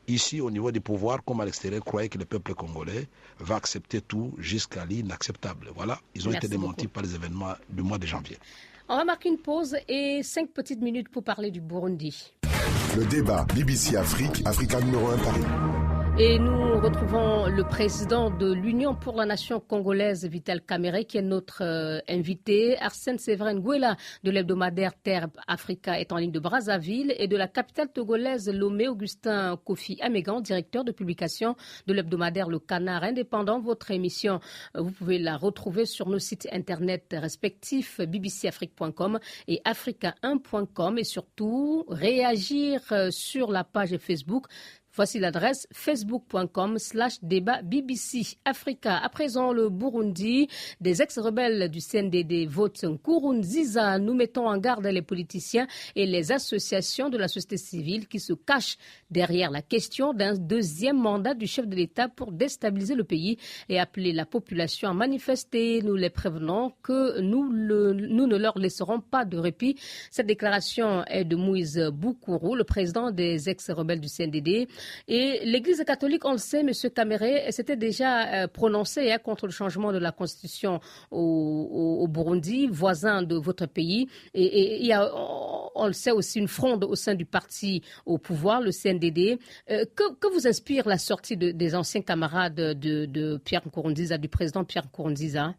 ici au niveau du pouvoir, comme à l'extérieur, croyaient que le peuple congolais va accepter tout jusqu'à l'inacceptable. Voilà, ils ont été démentis par les événements du mois de janvier. On va marquer une pause et 5 petites minutes pour parler du Burundi. Le débat BBC Afrique, Africa numéro 1 Paris. Et nous retrouvons le président de l'Union pour la nation congolaise, Vital Kamerhe, qui est notre invité. Arsène Séverin Ngouela de l'hebdomadaire Terre Africa est en ligne de Brazzaville et de la capitale togolaise Lomé, Augustin Kofi Amégan, directeur de publication de l'hebdomadaire Le Canard Indépendant. Votre émission, vous pouvez la retrouver sur nos sites internet respectifs bbcafrique.com et africa1.com et surtout réagir sur la page Facebook. Voici l'adresse facebook.com/débat BBC Africa. À présent, le Burundi, des ex-rebelles du CNDD votent Nkurunziza. Nous mettons en garde les politiciens et les associations de la société civile qui se cachent derrière la question d'un deuxième mandat du chef de l'État pour déstabiliser le pays et appeler la population à manifester. Nous les prévenons que nous ne leur laisserons pas de répit. Cette déclaration est de Moïse Boukourou, le président des ex-rebelles du CNDD. Et l'Église catholique, on le sait, M. Kamerhe, s'était déjà prononcé contre le changement de la constitution au Burundi, voisin de votre pays. Et il y a, on le sait aussi, une fronde au sein du parti au pouvoir, le CNDD. Que vous inspire la sortie des anciens camarades de Pierre Nkurunziza, du président Pierre Nkurunziza?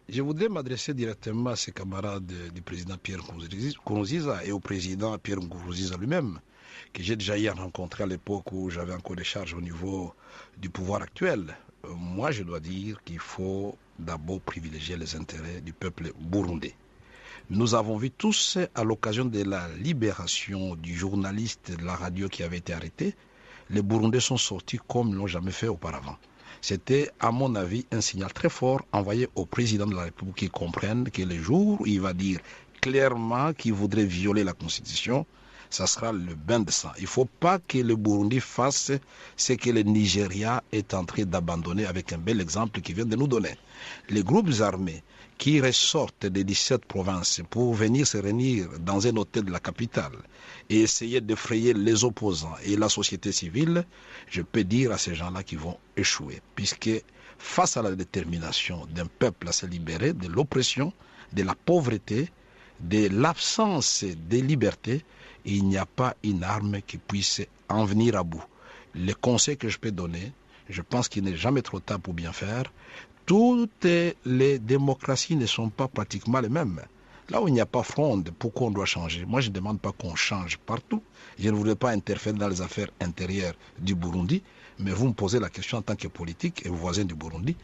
Je voudrais m'adresser directement à ces camarades du président Pierre Nkurunziza et au président Pierre Nkurunziza lui-même. que j'ai déjà hier rencontré à l'époque où j'avais encore des charges au niveau du pouvoir actuel. Moi, je dois dire qu'il faut d'abord privilégier les intérêts du peuple burundais. Nous avons vu tous, à l'occasion de la libération du journaliste de la radio qui avait été arrêté, les Burundais sont sortis comme ils ne l'ont jamais fait auparavant. C'était, à mon avis, un signal très fort envoyé au président de la République qui comprenne que le jour où il va dire clairement qu'il voudrait violer la Constitution, ça sera le bain de sang. Il ne faut pas que le Burundi fasse ce que le Nigeria est en train d'abandonner avec un bel exemple qu'il vient de nous donner. Les groupes armés qui ressortent des 17 provinces pour venir se réunir dans un hôtel de la capitale et essayer d'effrayer les opposants et la société civile, je peux dire à ces gens-là qu'ils vont échouer. Puisque face à la détermination d'un peuple à se libérer de l'oppression, de la pauvreté, de l'absence de liberté, il n'y a pas une arme qui puisse en venir à bout. Le conseil que je peux donner, je pense qu'il n'est jamais trop tard pour bien faire. Toutes les démocraties ne sont pas pratiquement les mêmes. Là où il n'y a pas fronde, pourquoi on doit changer? Moi, je ne demande pas qu'on change partout. Je ne voudrais pas interférer dans les affaires intérieures du Burundi, mais vous me posez la question en tant que politique et voisin du Burundi.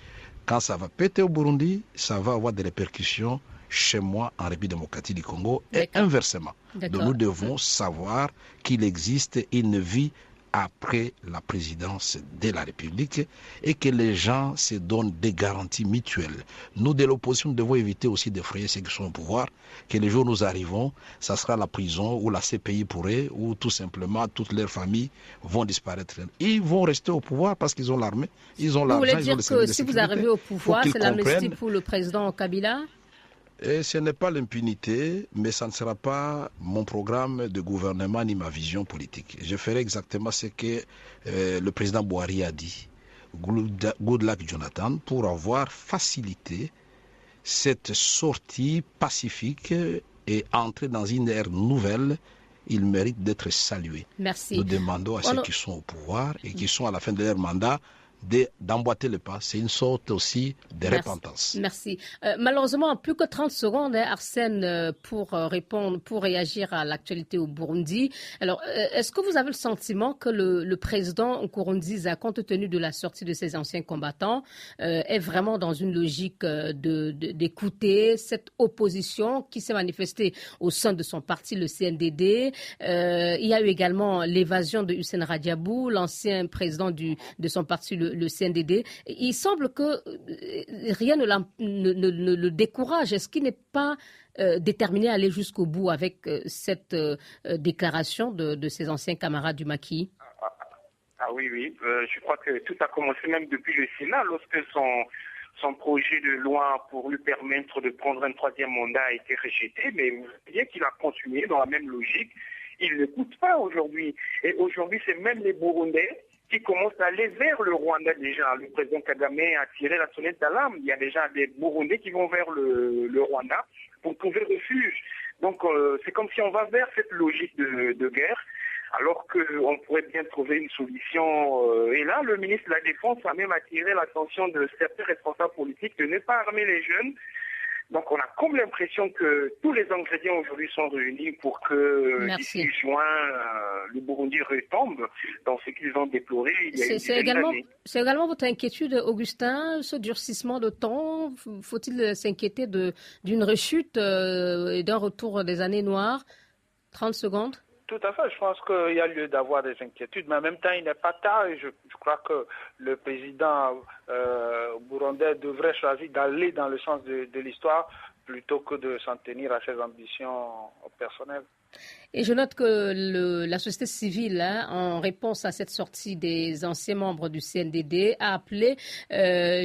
Quand ça va péter au Burundi, ça va avoir des répercussions chez moi en République démocratique du Congo et inversement. Donc nous devons savoir qu'il existe une vie après la présidence de la République et que les gens se donnent des garanties mutuelles. Nous, de l'opposition, nous devons éviter aussi d'effrayer ceux qui sont au pouvoir, que les jours où nous arrivons, ça sera la prison ou la CPI pourrait, ou tout simplement toutes leurs familles vont disparaître. Ils vont rester au pouvoir parce qu'ils ont l'armée, ils ont l'argent. Vous voulez dire que si vous arrivez au pouvoir, c'est l'amnistie pour le président Kabila? Et ce n'est pas l'impunité, mais ça ne sera pas mon programme de gouvernement ni ma vision politique. Je ferai exactement ce que le président Buhari a dit, Goodluck Jonathan, pour avoir facilité cette sortie pacifique et entrer dans une ère nouvelle. Il mérite d'être salué. Merci. Nous demandons à ceux qui sont au pouvoir et qui sont à la fin de leur mandat d'emboîter le pas. C'est une sorte aussi de repentance. Merci. Malheureusement, plus que 30 secondes, Arsène, pour répondre, pour réagir à l'actualité au Burundi. Alors, est-ce que vous avez le sentiment que le président Nkurunziza, compte tenu de la sortie de ses anciens combattants, est vraiment dans une logique d'écouter cette opposition qui s'est manifestée au sein de son parti, le CNDD? Il y a eu également l'évasion de Hussein Radiabou, l'ancien président de son parti, le CNDD. Il semble que rien ne le décourage. Est-ce qu'il n'est pas déterminé à aller jusqu'au bout avec cette déclaration de ses anciens camarades du maquis? Oui. Je crois que tout a commencé même depuis le Sénat, lorsque son projet de loi pour lui permettre de prendre un troisième mandat a été rejeté. Mais vous voyez qu'il a continué dans la même logique. Il n'écoute pas aujourd'hui. Et aujourd'hui, c'est même les Burundais qui commencent à aller vers le Rwanda déjà. Le président Kagame a tiré la sonnette d'alarme. Il y a déjà des Burundais qui vont vers le Rwanda pour trouver refuge. Donc c'est comme si on va vers cette logique de guerre, alors qu'on pourrait bien trouver une solution. Et là, le ministre de la Défense a même attiré l'attention de certains responsables politiques de ne pas armer les jeunes. Donc on a comme l'impression que tous les ingrédients aujourd'hui sont réunis pour que d'ici juin, le Burundi retombe dans ce qu'ils ont déploré il y a une dizaine d'années. C'est également votre inquiétude, Augustin, ce durcissement de temps. Faut-il s'inquiéter d'une rechute et d'un retour des années noires? 30 secondes. Tout à fait, je pense qu'il y a lieu d'avoir des inquiétudes, mais en même temps, il n'est pas tard et je crois que le président burundais devrait choisir d'aller dans le sens de l'histoire plutôt que de s'en tenir à ses ambitions personnelles. Et je note que la société civile, en réponse à cette sortie des anciens membres du CNDD, a appelé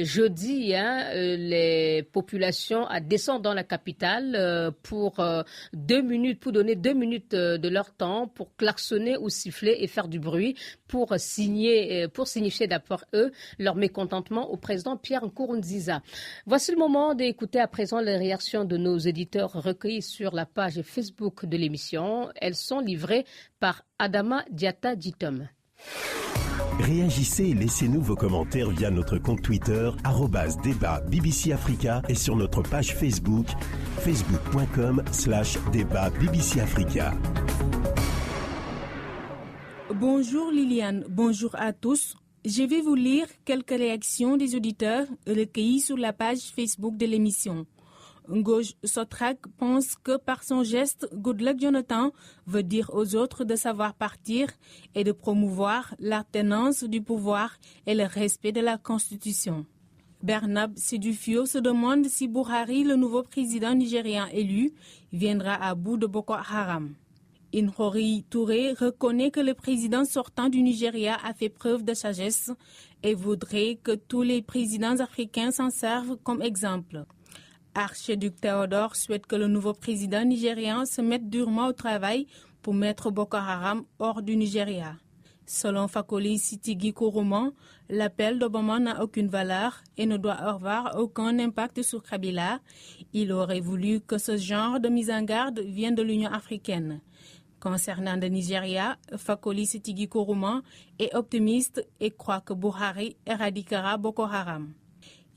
jeudi les populations à descendre dans la capitale pour 2 minutes, pour donner 2 minutes de leur temps pour klaxonner ou siffler et faire du bruit pour signifier d'abord leur mécontentement au président Pierre Nkurunziza. Voici le moment d'écouter à présent les réactions de nos éditeurs recueillis sur la page Facebook de l'émission. Elles sont livrées par Adama Diata Ditom. Réagissez et laissez-nous vos commentaires via notre compte Twitter @débat BBC Africa et sur notre page Facebook facebook.com/débat BBC Africa. Bonjour Liliane, bonjour à tous. Je vais vous lire quelques réactions des auditeurs recueillies sur la page Facebook de l'émission. Ngoj Sotrak pense que par son geste, Goodluck Jonathan veut dire aux autres de savoir partir et de promouvoir l'alternance du pouvoir et le respect de la Constitution. Bernab Sedufio se demande si Buhari, le nouveau président nigérian élu, viendra à bout de Boko Haram. Inhori Touré reconnaît que le président sortant du Nigeria a fait preuve de sagesse et voudrait que tous les présidents africains s'en servent comme exemple. Archiduc Théodore souhaite que le nouveau président nigérian se mette durement au travail pour mettre Boko Haram hors du Nigeria. Selon Fakoli Sitigi Kourouman, l'appel d'Obama n'a aucune valeur et ne doit avoir aucun impact sur Kabila. Il aurait voulu que ce genre de mise en garde vienne de l'Union africaine. Concernant le Nigeria, Fakoli Sitigi Kourouman est optimiste et croit que Buhari éradiquera Boko Haram.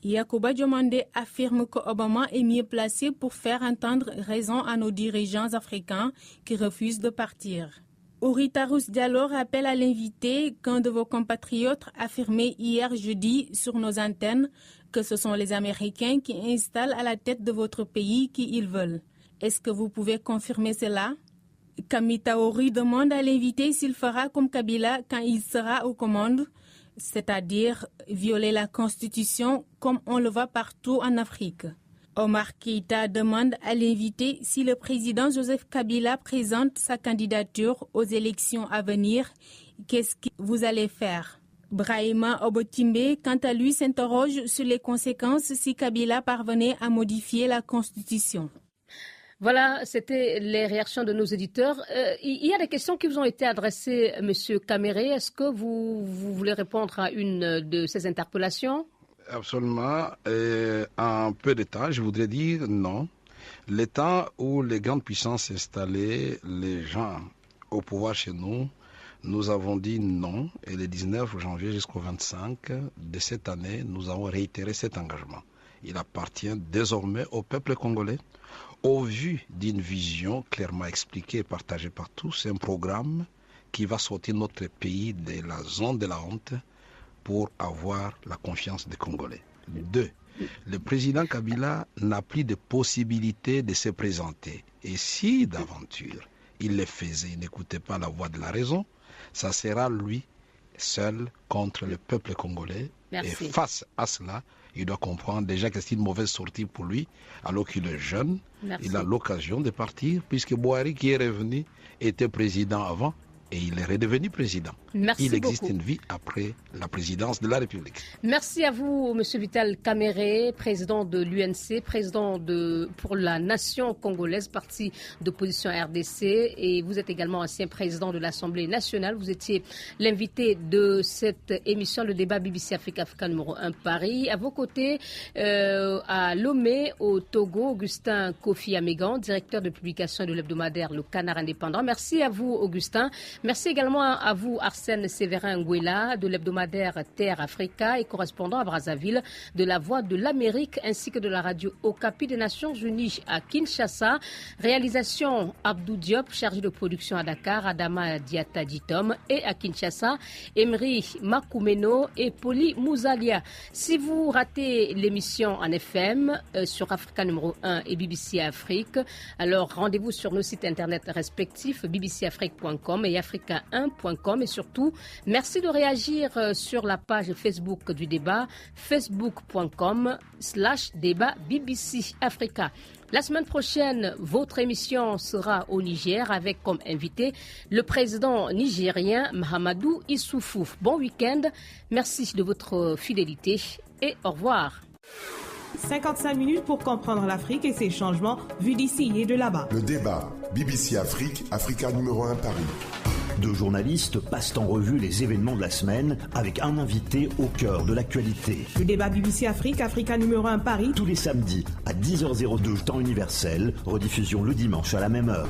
Yacouba Diomandé affirme que Obama est mieux placé pour faire entendre raison à nos dirigeants africains qui refusent de partir. Ouritarus Diallo rappelle à l'invité qu'un de vos compatriotes affirmait hier jeudi sur nos antennes que ce sont les Américains qui installent à la tête de votre pays qui ils veulent. Est-ce que vous pouvez confirmer cela? Kamita Ori demande à l'invité s'il fera comme Kabila quand il sera aux commandes, c'est-à-dire violer la Constitution comme on le voit partout en Afrique. Omar Keïta demande à l'invité si le président Joseph Kabila présente sa candidature aux élections à venir, qu'est-ce que vous allez faire? Brahima Obotimbe, quant à lui, s'interroge sur les conséquences si Kabila parvenait à modifier la Constitution. Voilà, c'était les réactions de nos éditeurs. Il y a des questions qui vous ont été adressées, Monsieur Kamere. Est-ce que vous voulez répondre à une de ces interpellations? Absolument. En peu de temps, je voudrais dire non. Le temps où les grandes puissances installaient les gens au pouvoir chez nous, nous avons dit non. Et le 19 janvier jusqu'au 25 de cette année, nous avons réitéré cet engagement. Il appartient désormais au peuple congolais, au vu d'une vision clairement expliquée et partagée par tous, un programme qui va sortir notre pays de la zone de la honte pour avoir la confiance des Congolais. 2. Le président Kabila n'a plus de possibilité de se présenter. Et si d'aventure il le faisait, il n'écoutait pas la voix de la raison, ça sera lui seul contre le peuple congolais. Merci. Et face à cela, il doit comprendre déjà que c'est une mauvaise sortie pour lui, alors qu'il est jeune. Merci. Il a l'occasion de partir, puisque Buhari, qui est revenu, était président avant, et il est redevenu président. Merci il existe beaucoup. une vie après la présidence de la République. Merci à vous, M. Vital Kamere, président de l'UNC, président pour la nation congolaise, parti d'opposition RDC, et vous êtes également ancien président de l'Assemblée nationale. Vous étiez l'invité de cette émission, le débat BBC Africa numéro 1 Paris. À vos côtés, à Lomé, au Togo, Augustin Kofi Amégan, directeur de publication de l'hebdomadaire Le Canard Indépendant. Merci à vous, Augustin. Merci également à vous, Arsène Séverin Nguela, de l'hebdomadaire Terre Africa et correspondant à Brazzaville de la Voix de l'Amérique ainsi que de la radio Okapi des Nations Unies à Kinshasa. Réalisation Abdou Diop, chargé de production à Dakar, Adama Diata Ditom, et à Kinshasa, Emery Makoumeno et Poli Mouzalia. Si vous ratez l'émission en FM sur Africa numéro 1 et BBC Afrique, alors rendez-vous sur nos sites internet respectifs bbcafrique.com et africa1.com. Et surtout, merci de réagir sur la page Facebook du débat, facebook.com/débat BBC Africa. La semaine prochaine, votre émission sera au Niger avec comme invité le président nigérien Mahamadou Issoufou. Bon week-end, merci de votre fidélité et au revoir. 55 minutes pour comprendre l'Afrique et ses changements vus d'ici et de là-bas. Le débat BBC Afrique, Africa numéro 1 Paris. Deux journalistes passent en revue les événements de la semaine avec un invité au cœur de l'actualité. Le débat BBC Afrique, Africa numéro 1 Paris. Tous les samedis à 10h02 temps universel, rediffusion le dimanche à la même heure.